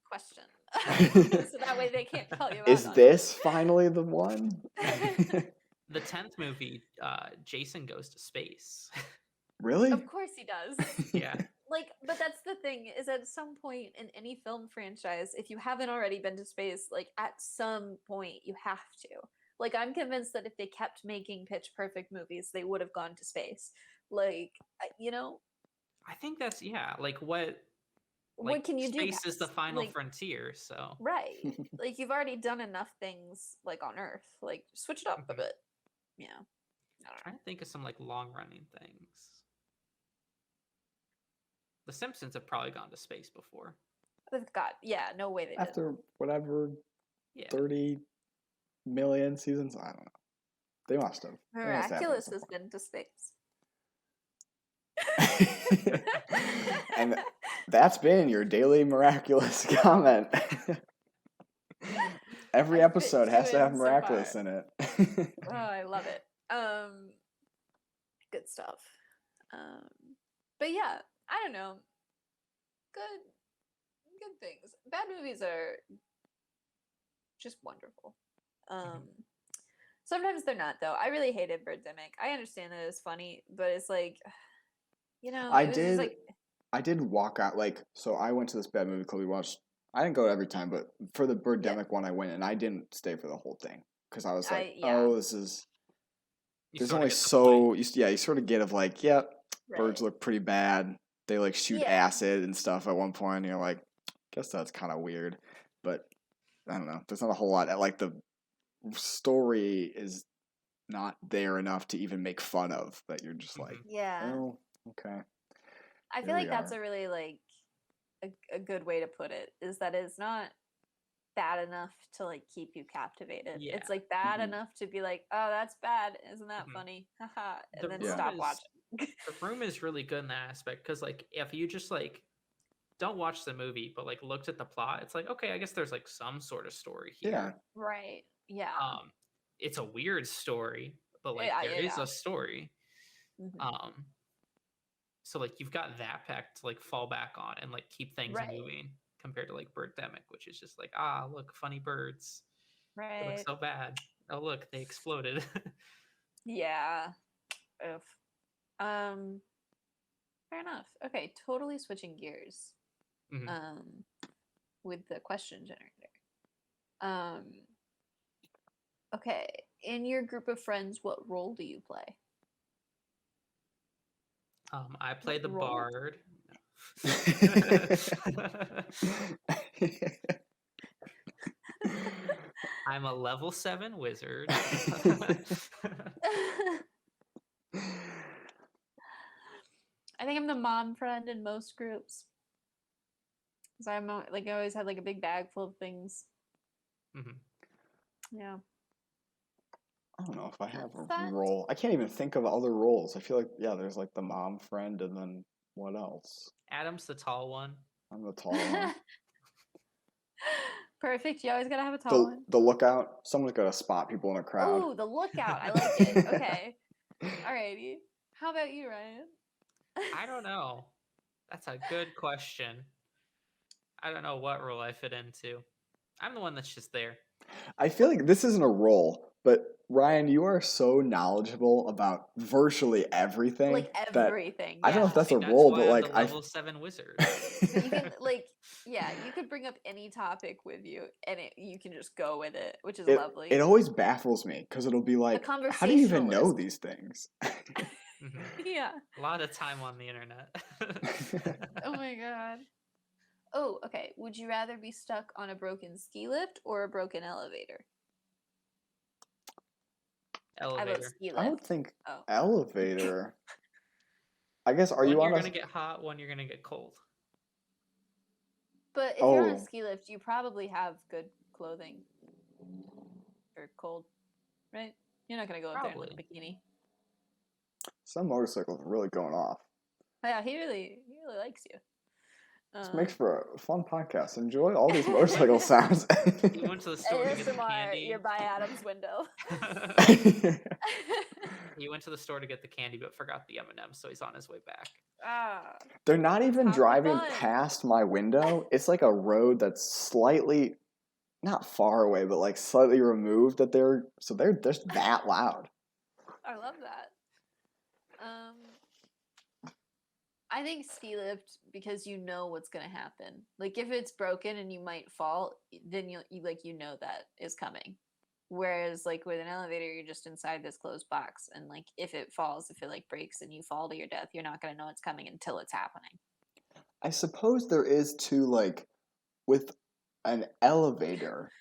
Question. So that way they can't call you out
Is
on
this finally the one?
it.
The 10th movie, Jason goes to space.
Really?
Of course he does.
Yeah.
Like, but that's the thing, is at some point in any film franchise, if you haven't already been to space, like at some point you have to. Like, I'm convinced that if they kept making Pitch Perfect movies, they would have gone to space. Like, you know,
I think that's like what
what can you do?
space is the
next?
final
Like,
frontier, so
right. Like, you've already done enough things like on Earth. Like, switch it up a
Mhm.
bit. Yeah. I
I'm
don't
trying to think of some like long running things. The Simpsons have probably gone to space before.
know. They've got, yeah, no way they did.
After whatever
Yeah.
30 million seasons, I don't know. They must have. They must have
Miraculous
at
has
some
been to space.
point. And that's been your daily miraculous comment. Every
I've been
episode has to
doing
have
so
miraculous
far.
in it.
Oh, I love it. Good stuff. But yeah, I don't know. Good things. Bad movies are just wonderful. Sometimes they're not though. I really hated Birdemic. I understand that it's funny, but it's like, you know,
I
it was just
did.
like,
I did walk out so I went to this bad movie club we watched. I didn't go every time, but for the Birdemic one I went and I didn't stay for the whole thing because I was like,
yeah.
oh, this is
You
there's
sorta
only
get the
so
point.
you sort of get of like, yep, birds
right.
look pretty bad. They like shoot
Yeah.
acid and stuff at one point and you're like, guess that's kind of weird. But I don't know. There's not a whole lot. Like the story is not there enough to even make fun of that you're just like,
Mhm.
Yeah.
oh, okay.
I
Here
feel
we
like that's
are.
a really like a good way to put it, is that it's not bad enough to like keep you captivated.
Yeah.
It's like bad
Mhm.
enough to be like, oh, that's bad. Isn't that
Mhm.
funny? Haha.
The
And then
Yeah.
stop
room is
watching.
the room is really good in that aspect because like if you just like don't watch the movie but like looked at the plot, it's like okay, I guess there's like some sort of story here.
Yeah.
Right. Yeah.
It's a weird story, but like
Yeah,
there
yeah,
is
yeah.
a story.
Mhm.
So like you've got that pack to like fall back on and like keep things
Right.
moving compared to like Birdemic, which is just like look, funny birds. They look
Right.
so bad. Oh look, they exploded.
Yeah. Oof. Fair enough. Okay, totally switching gears.
Mhm.
With the question generator. Okay, in your group of friends, what role do you play?
I play the
role?
bard. I'm a level 7 wizard.
I think I'm the mom friend in most groups. Because I'm like, I always had like a big bag full of things.
Mhm.
Yeah.
I don't know if I have a
That-
role. I can't even think of other roles. I feel like there's like the mom friend and then what else?
Adam's the tall one.
I'm the tall one.
Perfect. You always gotta have a tall one.
The lookout. Someone's got to spot people in a crowd.
Oh, the lookout. I like it. Okay. Alrighty. How about you, Ryan?
I don't know. That's a good question. I don't know what role I fit into. I'm the one that's just there.
I feel like this isn't a role, but Ryan, you are so knowledgeable about virtually everything.
Like
that
everything.
I don't know if
yeah.
that's
See,
a
that's
role,
why
but
I'm
like
the level 7 wizard.
But you can like, yeah, you could bring up any topic with you, and you can just go with it, which is lovely.
It always baffles me because it'll be like, how do you even know
conversationalist.
these things?
Mhm.
Yeah.
A lot of time on the internet.
Oh my god. Oh, okay. Would you rather be stuck on a broken ski lift or a broken elevator? I vote
Elevator.
ski
I would
lift.
think
Oh.
elevator. I guess, are
One
you on
you're
a...
gonna get hot, one you're gonna get cold.
But if you're on a
Oh.
ski lift, you probably have good clothing for cold, right? You're not gonna go up there in like a bikini.
Some motorcycles are really going off.
Oh, yeah, he really likes you.
This makes for a fun podcast. Enjoy all these motorcycle sounds.
He went to the store to get the
ASMR,
candy.
you're by Adam's window.
He went to the store to get the candy, but forgot the M&M, so he's on his way back.
They're not even
Have
driving
fun.
past my window. It's like a road that's slightly, not far away, but like slightly removed. They're just that loud.
I love that. I think ski lift because you know what's gonna happen. Like if it's broken and you might fall, then you know that is coming. Whereas like with an elevator, you're just inside this closed box, and like if it falls, if it like breaks and you fall to your death, you're not gonna know it's coming until it's happening.
I suppose there is too, like, with an elevator,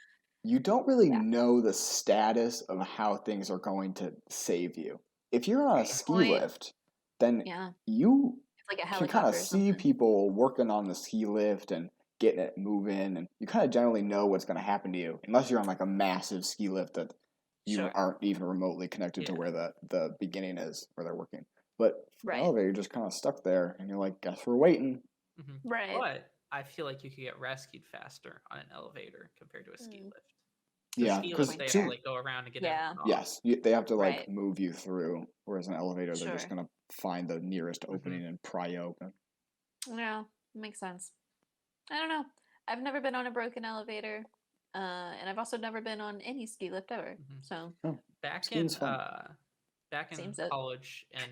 you don't really know the status of how things are going to save you. If you're on a ski lift, then you
It's like a
can
helicopter.
kind of
or
see
something.
people working on the ski lift and getting it moving, and you kind of generally know what's going to happen to you, unless you're on like a massive ski lift that you aren't even remotely connected to where the beginning is, where they're working. But for an elevator, you're just kind of stuck there, and you're like, guess we're waiting.
Mm-hmm.
Right.
But I feel like you could get rescued faster on an elevator compared to a ski lift.
Yeah,
because they have to like go around and get everyone off.
Yes, they have to like move you through, whereas an elevator, they're just gonna find the nearest opening and pry you open.
Yeah, makes sense. I don't know. I've never been on a broken elevator, and I've also never been on any ski lift ever. So
back in
Seems
college in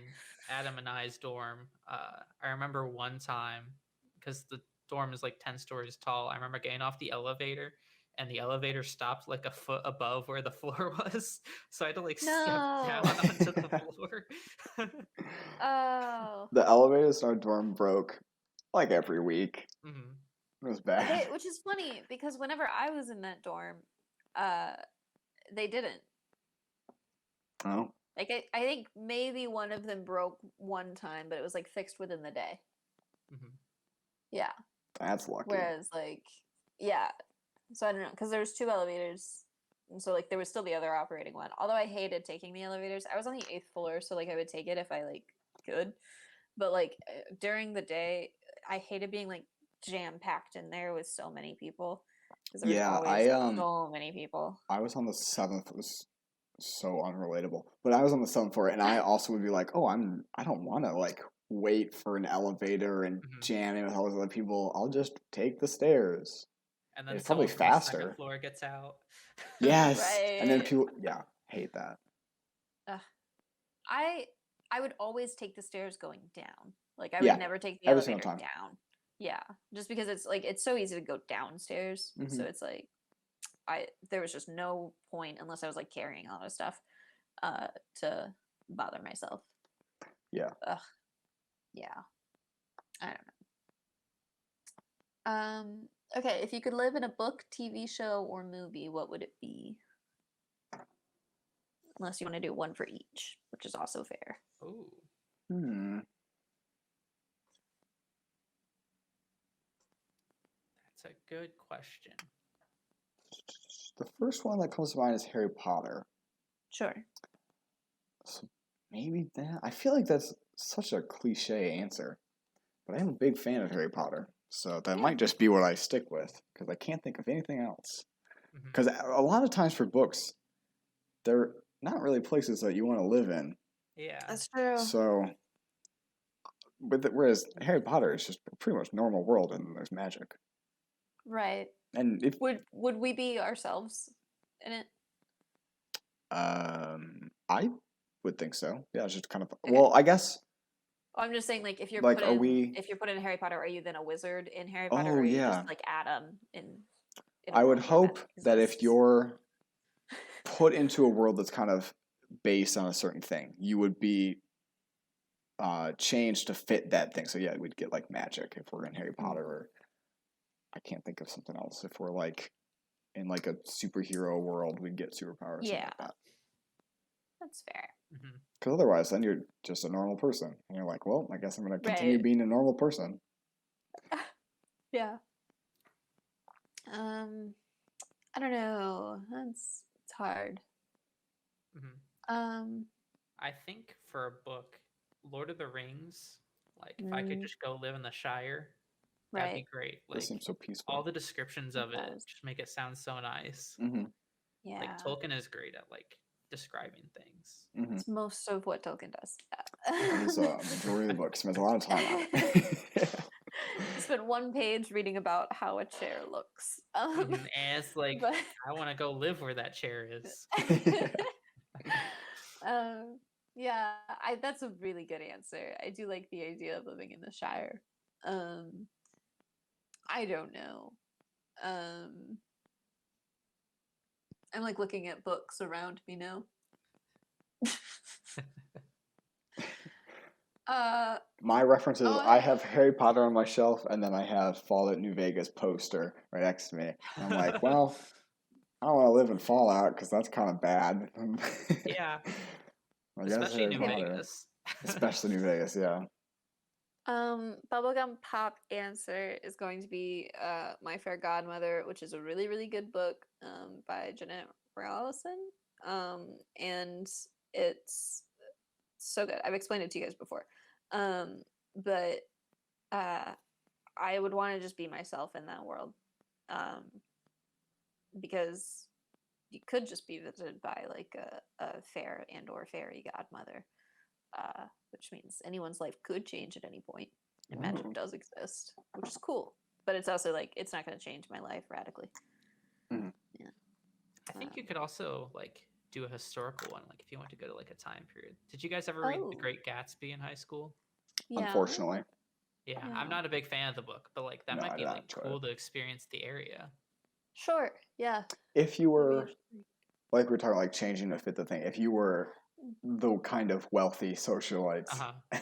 Adam and I's dorm, I remember one time because the dorm is like 10 stories tall. I remember getting off the elevator. And the elevator stopped like a foot above where the floor was. So I had to like step down onto the floor.
Oh.
The elevators in our dorm broke like every week.
Mm-hmm.
It was bad.
Which is funny because whenever I was in that dorm, they didn't.
Oh.
Like I think maybe one of them broke one time, but it was like fixed within the day.
Mm-hmm.
Yeah.
That's lucky.
Whereas like, yeah. So I don't know, because there was 2 elevators, and so like there was still the other operating one. Although I hated taking the elevators, I was on the 8th floor, so like I would take it if I like could. But like during the day, I hated being like jam packed in there with so many people because there was always so many people.
I was on the 7th. It was so unrelatable, but I was on the 7th floor, and I also would be like, oh, I don't want to like wait for an elevator and jam in with all those other people. I'll just take the stairs.
And then
it's probably faster.
The second floor gets out.
Yes, and then people, hate that.
I would always take the stairs going down. Like I would never take the elevator down. Yeah, just because it's like it's so easy to go downstairs. So it's like there was just no point unless I was like carrying a lot of stuff to bother myself.
Yeah.
Yeah. I don't know. Okay, if you could live in a book, TV show, or movie, what would it be? Unless you want to do one for each, which is also fair.
Ooh. That's a good question.
The first one that comes to mind is Harry Potter.
Sure.
So maybe that. I feel like that's such a cliche answer, but I am a big fan of Harry Potter. So that might just be what I stick with, because I can't think of anything else. Because a lot of times for books, they're not really places that you want to live in.
Yeah. That's true.
So, whereas Harry Potter is just a pretty much normal world, and there's magic.
Right.
And if
would we be ourselves in it?
I would think so. Yeah, it's just kind of well, I guess.
I'm just saying, like, if you're
like,
if you're put in Harry Potter, are you then a wizard in Harry Potter, or are you just like Adam in
I would hope that if you're put into a world that's kind of based on a certain thing, you would be changed to fit that thing. So yeah, we'd get like magic if we're in Harry Potter, or I can't think of something else. If we're like in like a superhero world, we'd get superpowers. Yeah, like that.
That's fair.
Because otherwise, then you're just a normal person, and you're like, well, I guess I'm going to continue being a normal person.
Yeah. I don't know. It's hard.
I think for a book, Lord of the Rings, like if I could just go live in the Shire, That'd be
Right.
great.
This
Like
seems so
all
peaceful.
the descriptions
It
of it
does.
just make it sound so nice.
Mm-hmm.
Yeah.
Like Tolkien is great at like describing things.
Mm-hmm.
It's most of what Tolkien does.
That is a majority of the book. Spends a lot of time on it.
I spent one page reading about how a chair looks.
And it's like
But
I want to go live where that chair is.
yeah, that's a really good answer. I do like the idea of living in the Shire. I don't know. I'm like looking at books around me now.
My reference is
Oh,
I have Harry Potter on my shelf, and then I have Fallout New Vegas poster right next to me. And I'm like, well, I don't want to live in Fallout because that's kind of bad.
Yeah,
I guess
especially
Harry
New
Potter.
Vegas.
Especially New Vegas, yeah.
Bubblegum Pop answer is going to be My Fair Godmother, which is a really, really good book by Jeanette Rawlinson. And it's so good. I've explained it to you guys before. But I would want to just be myself in that world. Because you could just be visited by like a fair and or fairy godmother. Which means anyone's life could change at any point, and magic does exist, which is cool. But it's also like it's not going to change my life radically.
Mhm.
Yeah.
I think you could also like do a historical one, like if you want to go to like a time period. Did you guys ever read
Oh.
The Great Gatsby in high school?
Yeah.
Unfortunately.
Yeah,
Yeah.
I'm not a big fan of the book, but like that
No, I
might be
did not
like
enjoy
cool
it.
to experience the area.
Sure. Yeah.
If you
That'd be
were,
interesting.
like we're talking like changing to fit the thing, if you were the kind of wealthy socialites,
Uh-huh.
I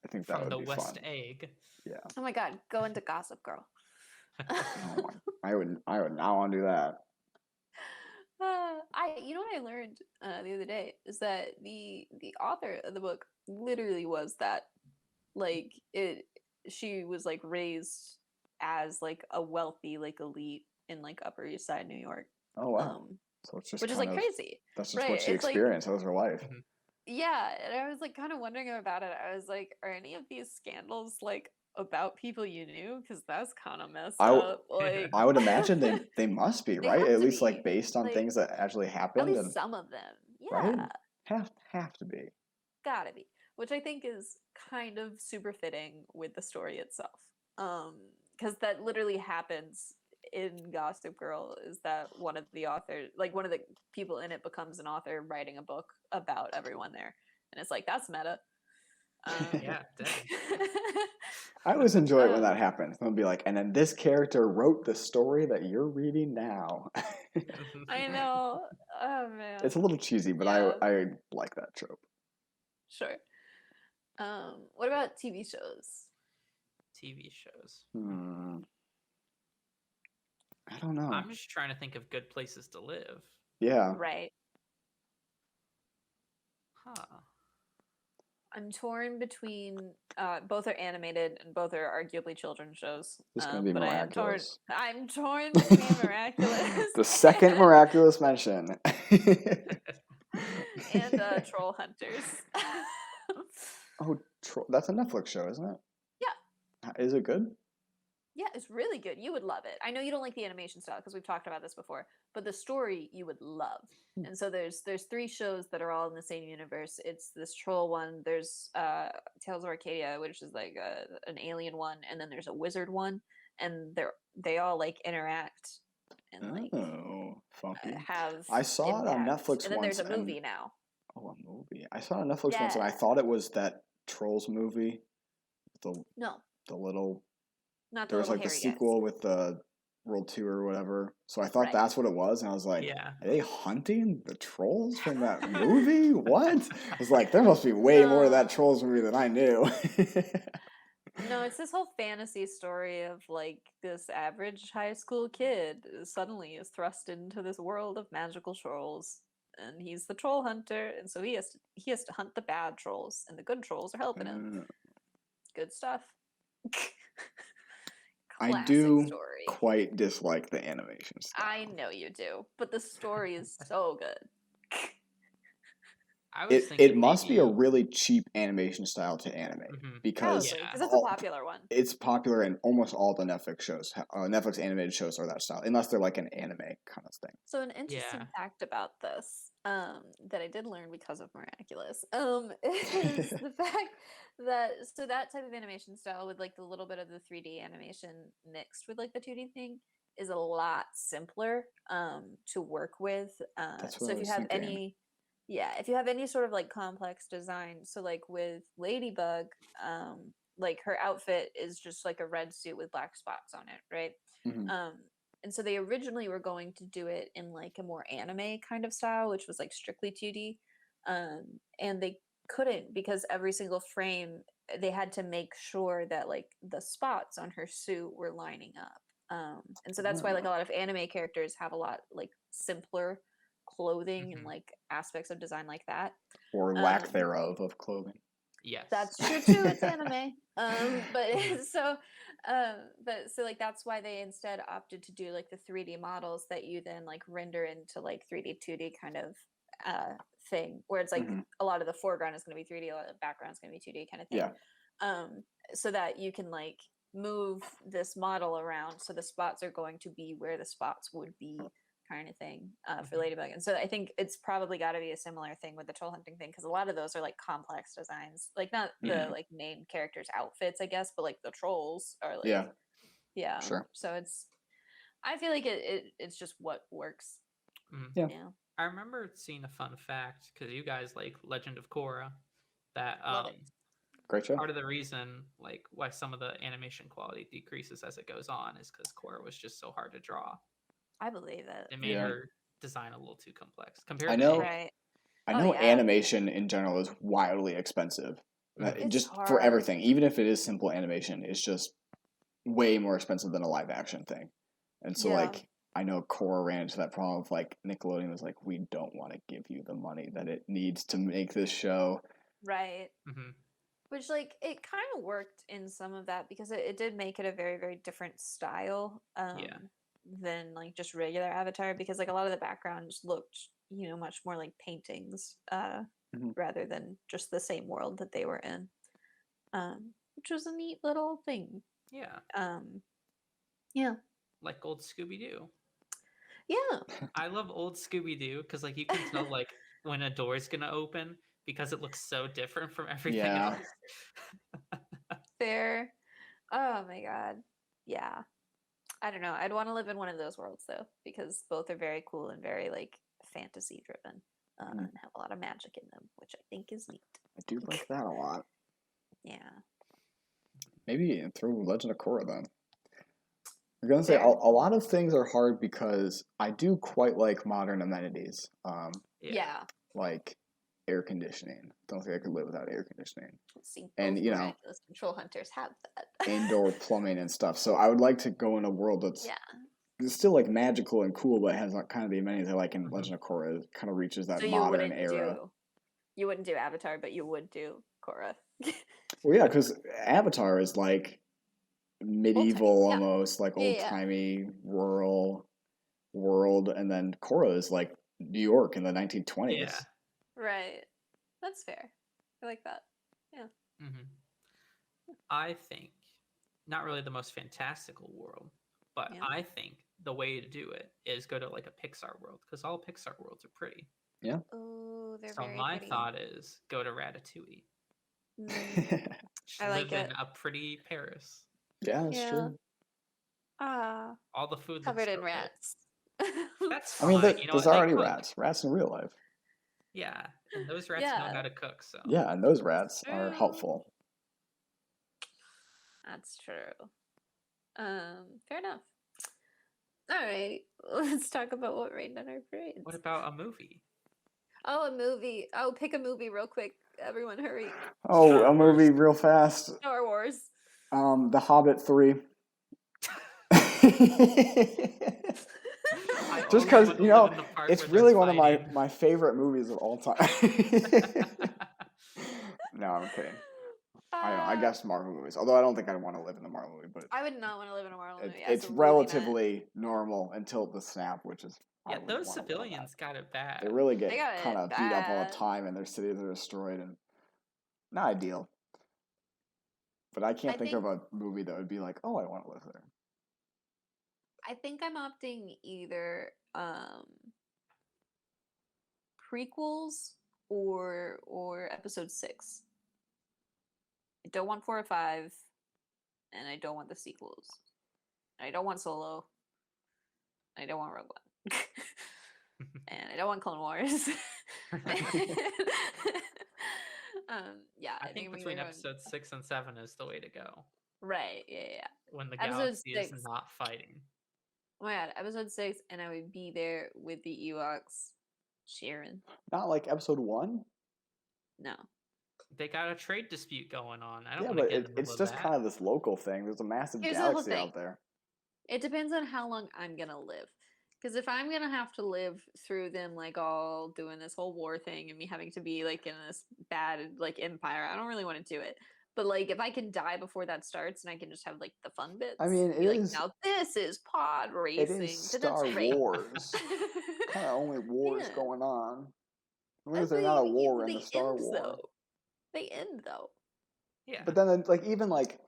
think that
From
would
the
be
West
fun.
Egg.
Yeah.
Oh my God, go into Gossip Girl.
Oh my, I would not want to do that.
You know what I learned the other day is that the author of the book literally was that, like she was like raised as like a wealthy like elite in like Upper East Side New York.
Oh wow. So it's just
Which is
kind
like
of
crazy.
that's just
Right,
what she
it's like-
experienced. That was her life.
Mhm.
Yeah, and I was like kind of wondering about it. I was like, are any of these scandals like about people you knew? Because that's kind of messed up. Like,
I would imagine they must be,
They
right?
have
At
to
least like
be.
based on
Like,
things that actually
at
happened,
least
and
some of them. Yeah,
right, have to be.
gotta be. Which I think is kind of super fitting with the story itself. Because that literally happens in Gossip Girl, is that one of the authors, like one of the people in it becomes an author writing a book about everyone there. And it's like, that's meta.
Yeah, dang.
I always enjoy it when that happens. They'll be like, and then this character wrote the story that you're reading now.
I know. Oh man.
It's a little cheesy, but
Yeah.
I like that trope.
Sure. What about TV shows?
TV shows.
I don't know.
I'm just trying to think of good places to live.
Yeah.
Right.
Huh.
I'm torn between both are animated and both are arguably children's shows.
It's gonna be
but
Miraculous.
I'm torn between Miraculous
The second Miraculous mention.
and Troll Hunters.
Oh, that's a Netflix show, isn't it?
Yeah.
Is it good?
Yeah, it's really good. You would love it. I know you don't like the animation style because we've talked about this before, but the story you would love. And so there's 3 shows that are all in the same universe. It's this troll one. There's Tales of Arcadia, which is like an alien one, and then there's a wizard one, and they all like interact and like
funky.
have.
I saw it on
impact.
Netflix
and then
once.
there's a movie now.
Oh, a movie! I saw it on Netflix once, and I
Yeah.
thought it was that Trolls movie.
No,
The little.
not the
There was
little
like the
hairy guys.
sequel with the World Tour or whatever. So I thought
Right.
that's what it was, and I was like,
Yeah.
"Are they hunting the trolls from that movie? What?" I was like, "There must be way more of that
No.
Trolls movie than I knew."
No, it's this whole fantasy story of like this average high school kid suddenly is thrust into this world of magical trolls, and he's the troll hunter, and so he has to hunt the bad trolls, and the good trolls are helping him. Good stuff.
I
Classic
do
story.
quite dislike the animation style.
I know you do, but the story is so good.
I was
It
thinking
must be a
maybe.
really cheap animation style to animate
Mhm.
because
Probably,
Yeah.
because it's a popular one.
it's popular in almost all the Netflix shows. Netflix animated shows are that style, unless they're like an anime kind of thing.
So an interesting
Yeah.
fact about this, that I did learn because of Miraculous, is the fact that so that type of animation style with like the little bit of the 3D animation mixed with like the 2D thing is a lot simpler to work with.
That's what
So
I
if you
was
have
thinking.
if you have any sort of like complex design, so like with Ladybug, like her outfit is just like a red suit with black spots on it, right?
Mhm.
Um, and so they originally were going to do it in like a more anime kind of style, which was like strictly 2D. And they couldn't because every single frame they had to make sure that like the spots on her suit were lining up. And so that's why like a lot of anime characters have a lot like simpler clothing and
Mhm.
like aspects of design like that.
Or lack thereof of clothing.
Yes.
That's true too. It's anime. But
Mhm.
but so like that's why they instead opted to do like the 3D models that you then like render into like 3D 2D kind of thing, where it's like
Mhm.
a lot of the foreground is going to be 3D, a lot of the background is going to be 2D kind of thing.
Yeah.
So that you can like move this model around, so the spots are going to be where the spots would be kind of thing for
Mhm.
Ladybug. And so I think it's probably got to be a similar thing with the troll hunting thing, because a lot of those are like complex designs, like not the
Mhm.
like main characters' outfits, I guess, but like the trolls are like,
Yeah.
yeah.
Sure.
So I feel like it's just what works.
Mhm.
Yeah.
Yeah,
I remember seeing a fun fact because you guys like Legend of Korra that
love it.
Great show.
part of the reason like why some of the animation quality decreases as it goes on is because Korra was just so hard to draw.
I believe it.
It made
Yeah.
her design a little too complex
I
compared to
know.
Aang.
Right.
I
Oh
know
yeah,
animation in general is wildly expensive.
Mhm.
it's
Just for
hard.
everything, even if it is simple animation, it's just way more expensive than a live action thing. And so,
Yeah.
like, I know Korra ran into that problem of like Nickelodeon was like, we don't want to give you the money that it needs to make this show.
Right.
Mhm.
Which like it kind of worked in some of that because it did make it a very very different style
Yeah.
than like just regular Avatar, because like a lot of the backgrounds looked much more like paintings
Mhm.
rather than just the same world that they were in, which was a neat little thing.
Yeah.
Yeah,
Like old Scooby Doo.
yeah.
I love old Scooby Doo because like you can tell like when a door's gonna open because it looks so different from everything
Yeah.
else.
Fair. Oh my god. Yeah. I don't know. I'd want to live in one of those worlds though, because both are very cool and very like fantasy driven, and have a lot of magic in them, which I think is neat.
I do like that a lot.
Yeah.
Maybe throw Legend of Korra then. I'm gonna say a
Fair.
lot of things are hard because I do quite like modern amenities,
Yeah.
like air conditioning. Don't think I could live without air conditioning.
Let's see,
And
both miraculous control hunters have that.
indoor plumbing and stuff. So I would like to go in a world that's
Yeah.
still like magical and cool, but has like, kind of the amenities I like in
Mhm.
Legend of Korra. It kind of reaches that
So
modern era.
you wouldn't do Avatar, but you would do Korra.
Well, yeah, because Avatar is like medieval
Yeah.
almost, like old
Yeah.
timey rural world, and then Korra is like New York in the 1920s.
Yeah.
Right. That's fair. I like that. Yeah.
Mhm. I think not really the most fantastical world, but
Yeah.
I think the way to do it is go to like a Pixar world because all Pixar worlds are pretty.
Oh, they're
So
very
my
pretty.
thought is go to Ratatouille. Just
I like
live in
it.
a pretty Paris.
Yeah, that's
Yeah.
true.
Ah,
All the food looks
covered in
so good.
rats.
That's
I mean,
fine. You know
there's
what? They
already
cook.
rats in real life.
Yeah, and those rats know how to cook. So
Yeah, and those rats are
True.
helpful.
That's true. Fair enough. All right, let's talk about what rained on our parades.
what about a movie?
Oh, a movie. Oh, pick a movie real quick. Everyone, hurry.
Oh,
Star
a movie
Wars.
real fast.
Star Wars.
The Hobbit 3.
I
Just
only
because,
want to live in the part
it's
where
really
there's
one of
fighting.
my favorite movies of all time. No, I'm kidding. I don't know. I guess Marvel movies. Although I don't think I'd want to live in the Marvel movie, but
I would not want to live in a Marvel movie.
it's
Absolutely not.
relatively normal until the snap, which is I
Yeah,
wouldn't
those
want to live on that.
civilians got it bad.
They really get
They got
kind
it
of beat up all the
bad.
time, and their cities are destroyed, and not ideal. But I can't think of a movie that would be like, oh, I want to live there.
I think I'm opting either prequels or episode 6. I don't want 4 or 5, and I don't want the sequels. I don't want Solo. I don't want Rogue One. And I don't want Clone Wars. Yeah,
I think
I'm either
between
going-
episodes 6 and 7 is the way to go.
Right, yeah.
When the
Episode
galaxy
6.
is not fighting.
Oh my god, episode 6, and I would be there with the Ewoks cheering.
Not like episode 1?
No.
They got a trade dispute going on. I don't
Yeah,
want to
but
get in the middle
it's
of
just
that.
kind of this local thing. There's a massive
Here's the whole
galaxy
thing.
out there.
It depends on how long I'm gonna live. Because if I'm gonna have to live through them like all doing this whole war thing and me having to be like in this bad like empire, I don't really want to do it. But like if I can die before that starts and I can just have like the fun bits.
I mean,
be
it
like,
is-
now this is pod
It
racing.
is
then
Star
that's great.
Wars. Kind of only wars
Yeah.
going on. At
But
least there's not a
they-
war in
they
the Star
end,
Wars.
though. They end though.
Yeah.
But then, like, even like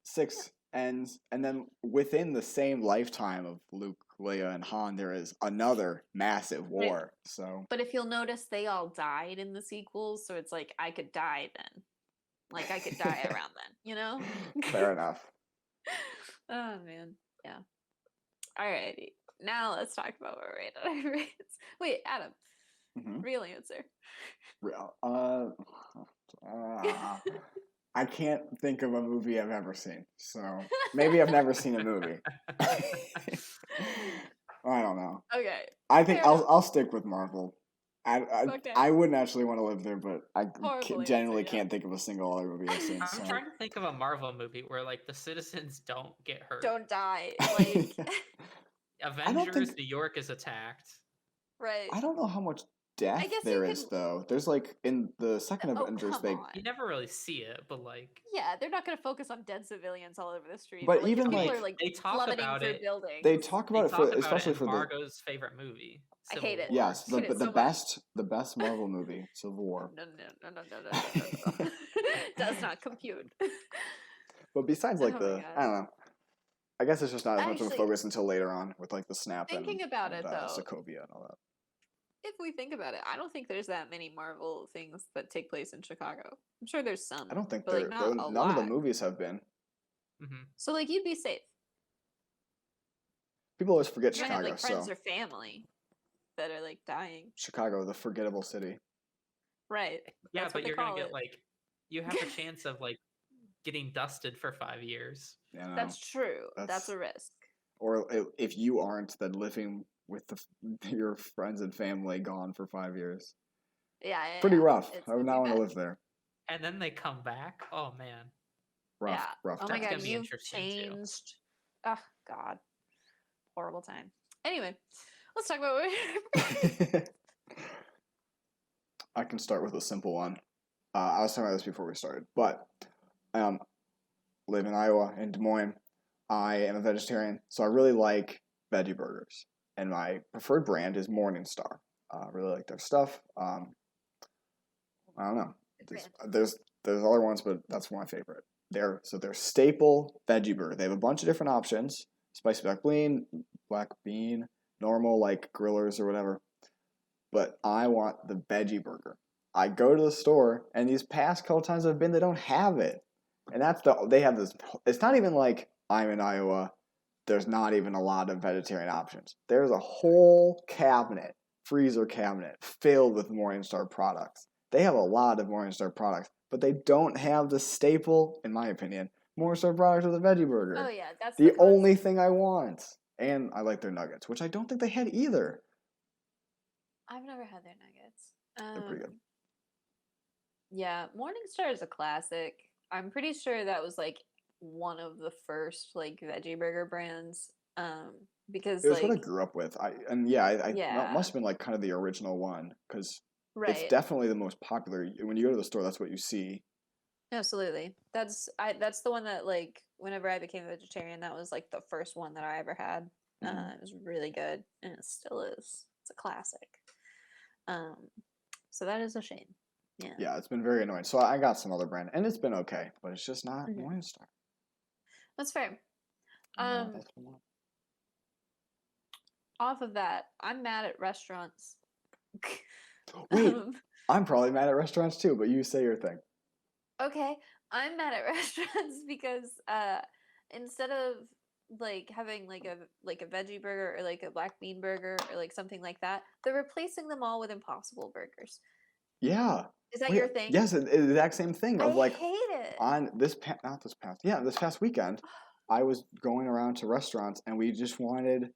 6 ends, and then within the same lifetime of Luke, Leia, and Han, there is another massive
Right.
war. So
But if you'll notice, they all died in the sequels, so it's like I could die then. Like I could die around then, you know?
fair enough.
Oh man, yeah. Alrighty, now let's talk about what we're rated. Wait, Adam,
hmm
real answer.
Real. I can't think of a movie I've ever seen, so maybe I've never seen a movie. I don't know.
Okay,
I think
Fair enough.
I'll stick with Marvel.
Okay.
I wouldn't actually want to live there, but I
Horrible answer,
genuinely
yeah.
can't think of a single other movie I've seen.
I'm
So.
trying to think of a Marvel movie where like the citizens don't get hurt.
don't die. Like,
Avengers,
think-
New York is attacked.
right?
I don't know how much death
guess you
there is
could-
though. There's like in the second
Oh,
Avengers,
come
they
on.
You never really see it, but like
Yeah, they're not going to focus on dead civilians all over the street.
But
like, if
even,
people
like,
are like
they talk
plummeting
about
through
it-
buildings.
they talk
they
about it
talk
for
about
especially
it in
for the
Margot's favorite movie.
I
Civil
hate it.
War.
yes
Hate it
the
so much.
best Marvel movie, Civil War.
No. Does not compute.
But besides like
Oh my
the
God.
I don't know. I guess it's just not as much of a
Actually,
focus until later on with like the snap
thinking about it, though,
Sokovia and all that.
If we think about it, I don't think there's that many Marvel things that take place in Chicago. I'm sure there's some.
I don't think
but, like, not a
none of the
lot.
movies have been.
Mhm.
So like you'd be safe.
People always forget
You might have
Chicago,
like friends
so
or family that are like dying.
Chicago, the forgettable city.
Right.
Yeah,
That's what
but
they
you're gonna
call
get
it.
like you have a chance of like getting dusted for 5 years.
You know?
That's true. That's
that's-
a risk.
Or if you aren't, then living with your friends and family gone for 5 years.
Yeah.
Pretty
yeah.
rough.
It's
I would
gonna
not
be
want to
bad.
live there.
And then they come back. Oh man.
Rough,
Yeah.
rough
Oh my
times.
gonna
god,
be
you've
interesting, too.
changed. Oh god. Horrible time. Anyway, let's talk about what
I can start with a simple one. I was talking about this before we started, but live in Iowa, in Des Moines. I am a vegetarian, so I really like veggie burgers. And my preferred brand is Morningstar. I really like their stuff. I don't know. There's other ones, but that's my favorite. They're staple veggie burger. They have a bunch of different options: spicy black bean, normal like grillers or whatever. But I want the veggie burger. I go to the store, and these past couple times I've been, they don't have it. And they have this. It's not even like I'm in Iowa. There's not even a lot of vegetarian options. There's a whole freezer cabinet filled with Morningstar products. They have a lot of Morningstar products, but they don't have the staple, in my opinion, Morningstar product of the veggie burger.
Oh yeah, that's
the
concept.
only thing I want. And I like their nuggets, which I don't think they had either.
I've never had their nuggets.
They're pretty good.
Yeah, Morningstar is a classic. I'm pretty sure that was like one of the first like veggie burger brands. Because
It was
like
what I grew up with. I
Yeah.
must have been like kind of the original one because
right.
it's definitely the most popular. When you go to the store, that's what you see.
Absolutely. That's the one that like whenever I became a vegetarian, that was like the first one that I ever had. It was really good, and it still is. It's a classic. So that is a shame. Yeah.
Yeah, it's been very annoying. So I got some other brand, and it's been okay, but it's just not
Mhm.
Morningstar.
That's fair.
No, that's the one.
Off of that, I'm mad at restaurants.
Wait,
Um,
I'm probably mad at restaurants too, but you say your thing.
okay, I'm mad at restaurants because instead of like having like a veggie burger or like a black bean burger or like something like that, they're replacing them all with Impossible Burgers.
Yeah.
Is that
Wait,
your thing?
yes, the exact same thing
I
of like
hate it.
on this this past weekend, I was going around to restaurants and we just wanted,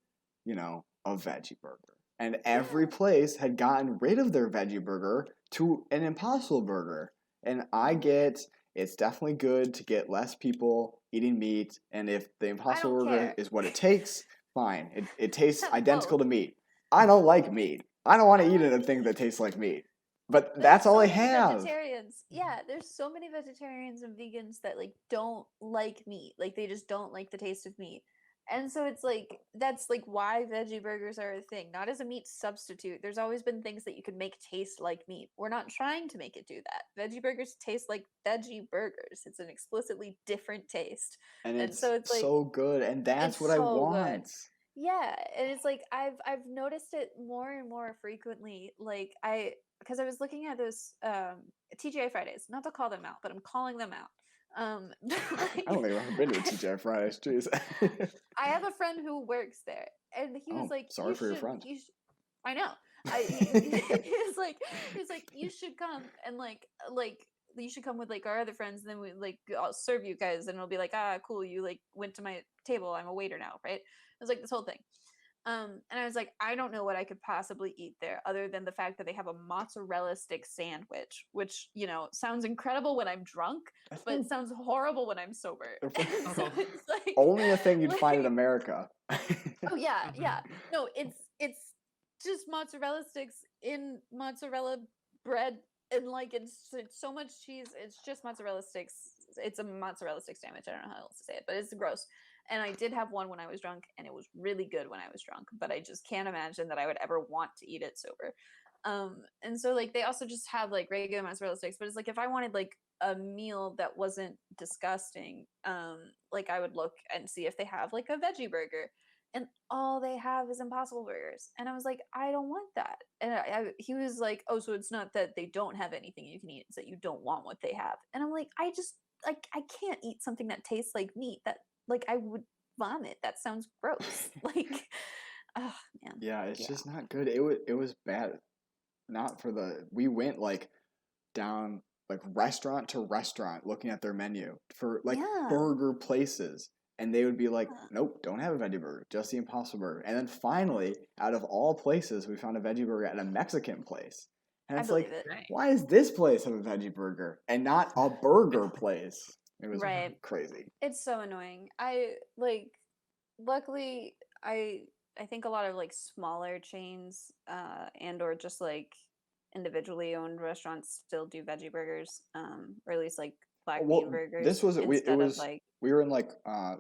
a veggie burger. And every
Yeah.
place had gotten rid of their veggie burger to an Impossible Burger. And I get it's definitely good to get less people eating meat, and if the Impossible
don't
Burger
care.
is what it takes, fine. It tastes
Have
identical to
both.
meat. I don't like meat. I don't want
I
to eat
don't like
anything
meat.
that tastes like meat. But
There's
that's all
so
they
many
have.
vegetarians. Yeah, there's so many vegetarians and vegans that like don't like meat. Like they just don't like the taste of meat. And so it's like that's like why veggie burgers are a thing, not as a meat substitute. There's always been things that you could make taste like meat. We're not trying to make it do that. Veggie burgers taste like veggie burgers. It's an explicitly different taste.
And
And
it's
so it's like
so good, and that's
it's
what I
so good.
want.
Yeah, and it's like I've noticed it more and more frequently. Like because I was looking at those TGI Fridays, not to call them out, but I'm calling them out.
I don't think I've ever been to a TGI Fridays. Jeez.
I have a friend who works there, and he was
Oh,
like,
sorry for your friend.
I know. He was like, you should come and like you should come with like our other friends, and then I'll serve you guys, and it'll be like, ah, cool, you like went to my table, I'm a waiter now, right? It was like this whole thing. And I was like, I don't know what I could possibly eat there other than the fact that they have a mozzarella stick sandwich, which, sounds incredible when I'm drunk, but it sounds horrible when I'm sober. And so it's like
Only a thing you'd find in
like-
America.
Oh yeah, yeah. No, it's just mozzarella sticks in mozzarella bread, and like it's so much cheese. It's just mozzarella sticks. It's a mozzarella stick sandwich. I don't know how else to say it, but it's gross. And I did have one when I was drunk, and it was really good when I was drunk. But I just can't imagine that I would ever want to eat it sober. And so like they also just have like regular mozzarella sticks, but it's like if I wanted like a meal that wasn't disgusting, like I would look and see if they have like a veggie burger, and all they have is Impossible Burgers. And I was like, I don't want that. And he was like, oh, so it's not that they don't have anything you can eat, it's that you don't want what they have. And I'm like, I just like I can't eat something that tastes like meat. That like I would vomit. That sounds gross. Like, oh man.
Yeah, it's just not good. It was bad. Not for we went like down like restaurant to restaurant looking at their menu for like
Yeah.
burger places, and they would be like,
Yeah.
nope, don't have a veggie burger, just the Impossible Burger. And then finally, out of all places, we found a veggie burger at a Mexican place. And
I
it's like,
believe it.
why does this place have a veggie burger and not a burger place? It was
Right.
crazy.
It's so annoying. I like luckily I think a lot of like smaller chains and or just like individually owned restaurants still do veggie burgers, or at least like black bean burgers.
This was
instead of like
we were in like the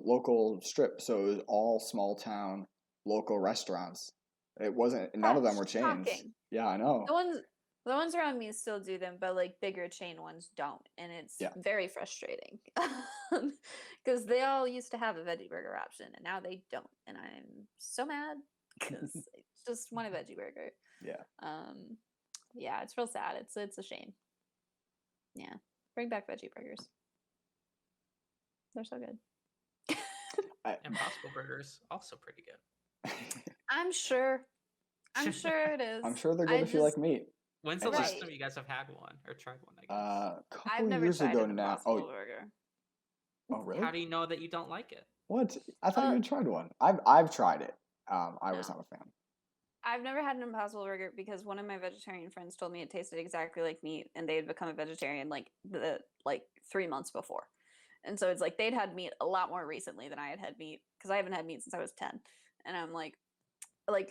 local strip, so it was all small town local restaurants. It wasn't none of them were chains.
shocking.
Yeah, I know.
The ones around me still do them, but like bigger chain ones don't, and it's very frustrating because they all used to have a veggie burger option, and now they don't, and I'm so mad because I just want a veggie burger.
Yeah.
Yeah, it's real sad. It's a shame. Yeah, bring back veggie burgers. They're so good.
Impossible Burgers also pretty good.
I'm sure. I'm sure it is.
I'm sure they're good if you like meat.
When's the last time you guys have had one or tried one? I guess.
A couple
I've never
years
tried
ago
an
now.
Impossible Burger.
Oh, really?
How do you know that you don't like it?
What? I thought you had tried one. I've tried it. I was not a fan.
I've never had an Impossible Burger because one of my vegetarian friends told me it tasted exactly like meat, and they had become a vegetarian like 3 months before. And so it's like they'd had meat a lot more recently than I had meat, because I haven't had meat since I was 10. And I'm like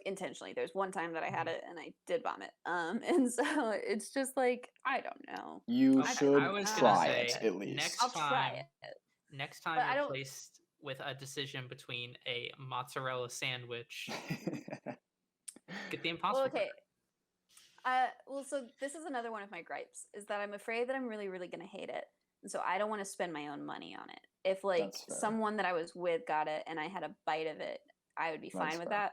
intentionally, there's one time that I had it and I did vomit. And so it's just like, I don't know.
You should
I was
try
gonna
it
say,
at least.
I'll try it.
Next time
But I
your
don't-
place with a decision between a mozzarella sandwich. Get the Impossible
Well, okay.
Burger.
Well, so this is another one of my gripes is that I'm afraid that I'm really, really gonna hate it, and so I don't want to spend my own money on it. If like
That's fair.
someone that I was with got it and I had a bite of it, I would be
That's
fine with
fair.
that.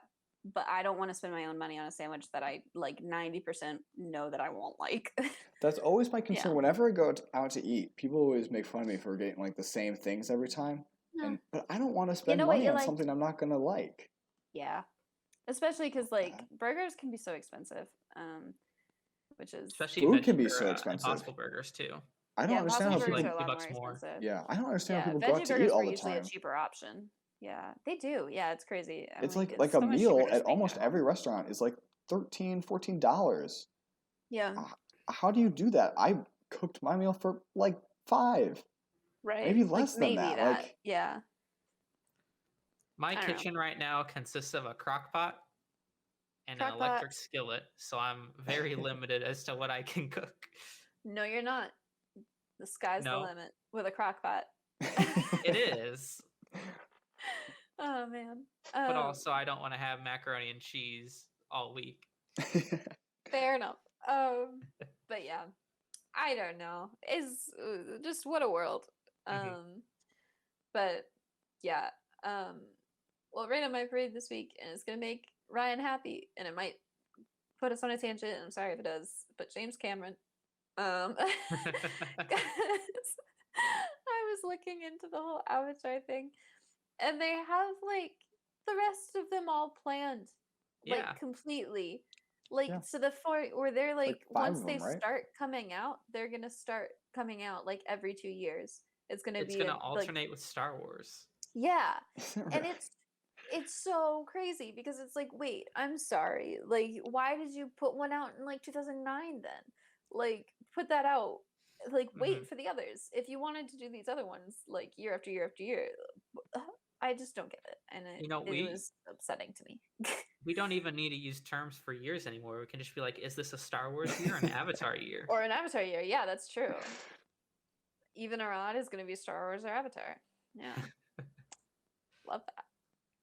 But I don't want to spend my own money on a sandwich that I like 90% know that I won't like.
That's always my concern.
Yeah.
Whenever I go out to eat, people always make fun of me for getting like the same things every time.
No.
But I don't want to spend
know what
money
you
on
like?
something I'm not gonna like.
Yeah. Especially because like
that.
burgers can be so expensive. Which is
Especially
Food can be
veggie
so expensive.
Impossible Burgers too.
I don't understand how
Impossible
people.
burgers are a lot more
$2 more.
expensive.
Yeah, I don't understand how
Yeah,
people go out
veggie
to eat
burgers
all
were
the
usually a
time.
cheaper option. Yeah, they do. Yeah, it's crazy. I'm
It's like
it's
a
so much cheaper
meal
just
at
being
almost
at
every
home.
restaurant is like $13-14.
Yeah,
How do you do that? I cooked my meal for like $5,
right.
maybe
Like
less than
maybe
that.
that.
Like
Yeah.
My
I don't know.
kitchen right now consists of a crock pot and an
Crock
electric
pot.
skillet, so I'm very limited as to what I can cook.
No, you're not. The sky's the
No.
limit with a crock pot.
It is,
Oh man.
but also I don't want to have macaroni and cheese all week.
Fair enough. But yeah, I don't know. It's just what a world.
Mhm.
But yeah. Well, right on my parade this week, and it's gonna make Ryan happy, and it might put us on a tangent. And I'm sorry if it does, but James Cameron. 'cause I was looking into the whole Avatar thing, and they have like the rest of them all planned, like
Yeah.
completely, like
Yeah.
to the point where they're like,
five
once
of
they
them, right?
start coming out, they're gonna start coming out like every 2 years. It's gonna
It's
be
gonna
like
alternate with Star Wars.
yeah,
Is it
and
really?
it's so crazy because it's like, wait, I'm sorry, like why did you put one out in like 2009 then? Like put that out, like wait
Mhm.
for the others if you wanted to do these other ones like year after year after year. I just don't get it, and
You know,
it was upsetting to me.
we don't even need to use terms for years anymore. We can just be like, is this a Star Wars year or an Avatar year?
Or an Avatar year, yeah, that's true. Even Arad is going to be Star Wars or Avatar. Yeah, love that.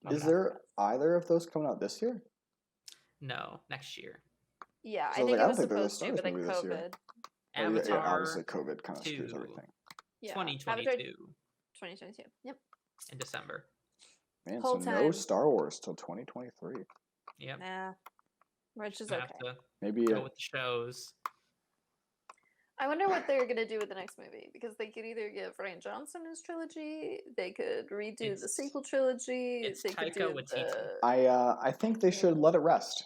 Love
Is
that.
there either of those coming out this year?
No, next year.
Yeah,
So
I think
I
it
don't
was
think there's a
supposed
Star
to,
Wars
but then
movie this year.
COVID.
Oh, yeah,
Avatar
obviously COVID kind of screws
2,
everything.
Yeah,
2022
Avatar 2022. Yep.
in December.
Man,
Whole
so no
time.
Star Wars till 2023.
Yep.
Nah, which is
Gonna
okay.
have to
Maybe
go with the shows.
I wonder what they're gonna do with the next movie, because they could either give Ryan Johnson his trilogy, they could redo the
It's-
sequel trilogy,
it's
they could
Taika
do
Waititi.
the.
I think they should let it rest.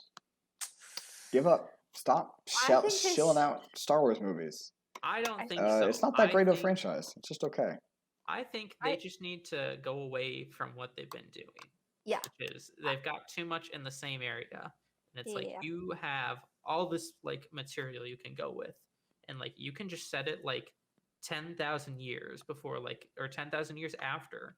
Give up. Stop
I think they
shilling out Star Wars movies.
I don't
I
think
think-
so.
It's not that great of a
think-
franchise. It's just okay.
I think they
I-
just need to go away from what they've been doing.
Yeah.
Which is they've got too much in the same area. And it's like
Yeah.
you have all this like material you can go with. And like you can just set it like 10,000 years before like or 10,000 years after.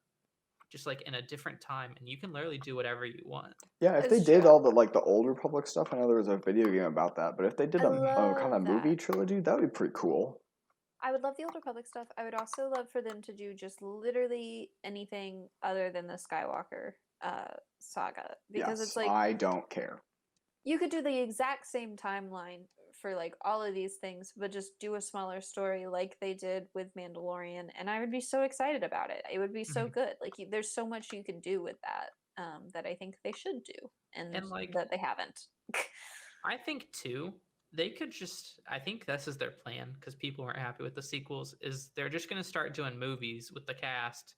Just like in a different time, and you can literally do whatever you want.
Yeah, if they
It's
did
true.
all the like the old Republic stuff, I know there was a video game about that. But if they did
I
a kind of
love
movie
that.
trilogy, that would be pretty cool.
I would love the Old Republic stuff. I would also love for them to do just literally anything other than the Skywalker saga, because
Yes,
it's like
I don't care.
you could do the exact same timeline for like all of these things, but just do a smaller story like they did with Mandalorian, and I would be so excited about it. It would be so
Mhm.
good. Like there's so much you can do with that, that I think they should do, and
like-
that they haven't.
I think too, they could just I think this is their plan because people weren't happy with the sequels, is they're just gonna start doing movies with the cast.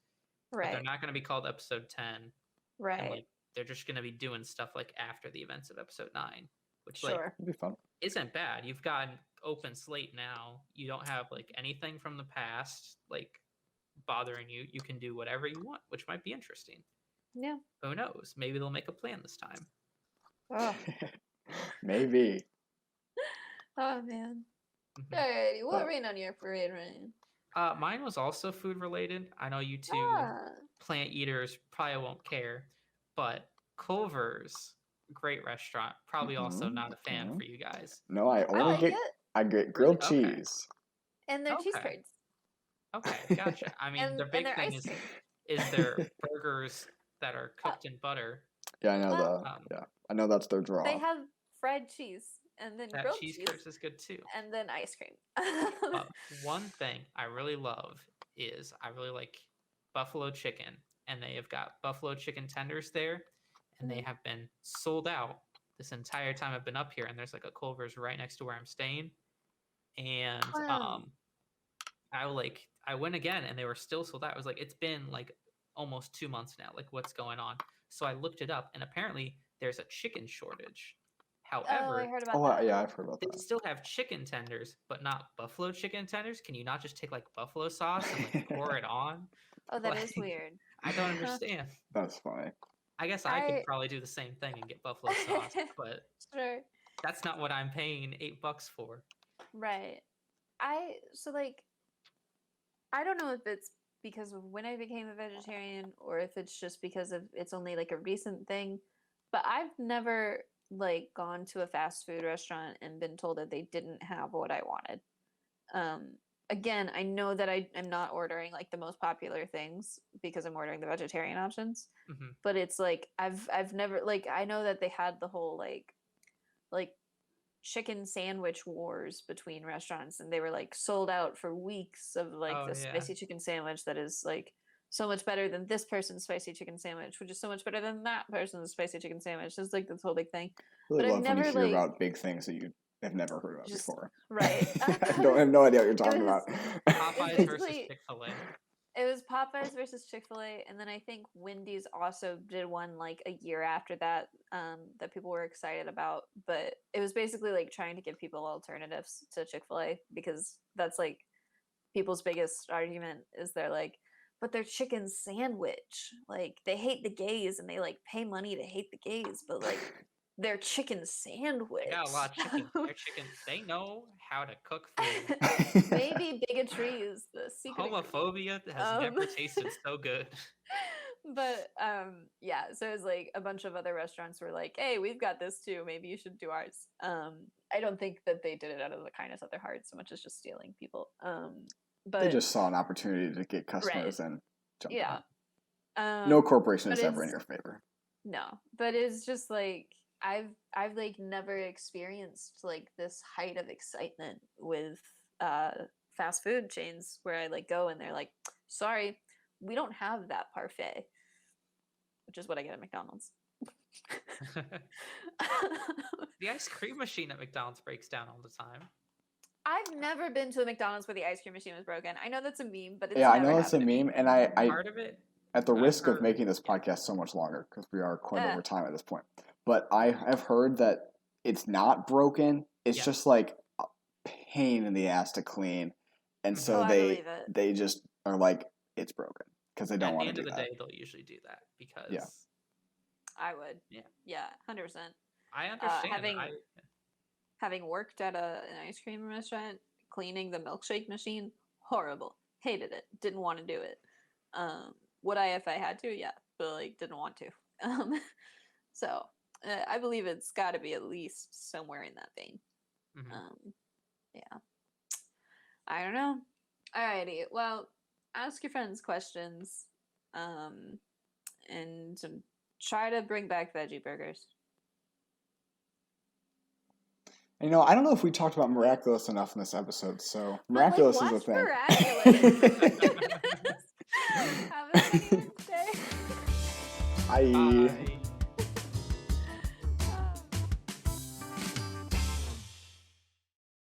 But they're
Right,
not gonna be called episode 10. And
right,
like they're just gonna be doing stuff like after the events of episode 9. Which
sure.
like
It'd be fun.
isn't bad. You've got an open slate now. You don't have like anything from the past like bothering you. You can do whatever you want, which might be interesting.
Yeah.
Who knows? Maybe they'll make a plan this time.
Oh,
Maybe.
oh man.
Mhm.
Alrighty, what
But-
rain on your parade, Ryan?
Mine was also food related. I know you two
Ah,
plant eaters probably won't care, but Culver's, great restaurant, probably also
Mhm,
not a fan
mhm.
for you guys.
No, I
I
only
like
get
it,
I get grilled
Okay.
cheese.
and their cheese
Okay.
curds.
Okay, gotcha. I mean,
And-
the
and
big
their
thing
ice
is
cream.
is their burgers that are cooked in butter.
Yeah, I know
Well,
I know that's their draw.
they have fried cheese and then
That
grilled
cheese
cheese
curds is good too.
and then ice cream.
But one thing I really love is I really like buffalo chicken, and they have got buffalo chicken tenders there, and they
Mhm.
have been sold out this entire time I've been up here. And there's like a Culver's right next to where I'm staying, and
Wow.
I went again, and they were still sold out. I was like, it's been like almost 2 months now. Like, what's going on? So I looked it up, and apparently there's a chicken shortage.
Oh, I
However,
heard about
Oh,
that.
yeah, I've heard about
they
that.
still have chicken tenders, but not buffalo chicken tenders. Can you not just take like buffalo sauce and like pour it on?
Oh, that is
Like,
weird.
I don't understand.
That's funny.
I guess I could
I
probably do the same thing and get buffalo sauce, but
sure.
that's not what I'm paying $8 for.
Right. So like I don't know if it's because of when I became a vegetarian or if it's just because of it's only like a recent thing, but I've never like gone to a fast food restaurant and been told that they didn't have what I wanted. Um Again, I know that I am not ordering like the most popular things because I'm ordering the vegetarian options,
Hmm.
but it's like I've never like I know that they had the whole like chicken sandwich wars between restaurants and they were like sold out for weeks of like
Oh
the
yeah,
spicy chicken sandwich that is like so much better than this person's spicy chicken sandwich, which is so much better than that person's spicy chicken sandwich. It's like this whole big thing.
Really
But I've
love when you
never
hear
like
about big things that you have never heard about
just
before.
right.
I have no idea what you're
It
talking
was
about.
Popeyes versus
basically
Chick-fil-A.
it was Popeyes versus Chick-fil-A, and then I think Wendy's also did one like a year after that, that people were excited about. But it was basically like trying to give people alternatives to Chick-fil-A because that's like people's biggest argument is they're like, but their chicken sandwich, like they hate the gays and they like pay money to hate the gays, but like their chicken sandwich.
They got a lot of chicken. Their chicken, they know how to cook food.
Maybe bigotry is the secret ingredient.
Homophobia has never tasted so good.
But yeah, so it was like a bunch of other restaurants were like, hey, we've got this too, maybe you should do ours. I don't think that they did it out of the kindness of their hearts so much as just stealing people. But
They just saw an opportunity to get
right,
customers and jump
yeah.
on. No corporation
But
is ever in
it's
your favor.
no, but it's just like I've like never experienced like this height of excitement with fast food chains where I like go and they're like, sorry, we don't have that parfait, which is what I get at McDonald's.
The ice cream machine at McDonald's breaks down all the time.
I've never been to a McDonald's where the ice cream machine was broken. I know that's a meme, but it's
Yeah, I
never
know it's a
happened to me.
meme, and I
Part of it,
at the
I've
risk of
heard,
making this podcast so much longer because we are quite
Uh,
over time at this point, but I have heard that it's not broken. It's
Yeah.
just like a pain in the ass to clean, and
Mhm.
so
Oh, I believe it.
they just are like it's broken because they don't
At the
want to
end
do
of the
that.
day, they'll usually do that because
I would.
Yeah.
Yeah, 100%.
I understand.
Having worked at an ice cream restaurant, cleaning the milkshake machine, horrible. Hated it. Didn't want to do it. Would I if I had to? Yeah, but like didn't want to. So I believe it's got to be at least somewhere in that vein.
Mhm.
Yeah. I don't know. Alrighty. Well, ask your friends questions, and try to bring back veggie burgers.
You know, I don't know if we talked about miraculous enough in this episode. So
But, like,
miraculous is a
watch
thing.
Miraculous. Have a funny Wednesday.
Bye.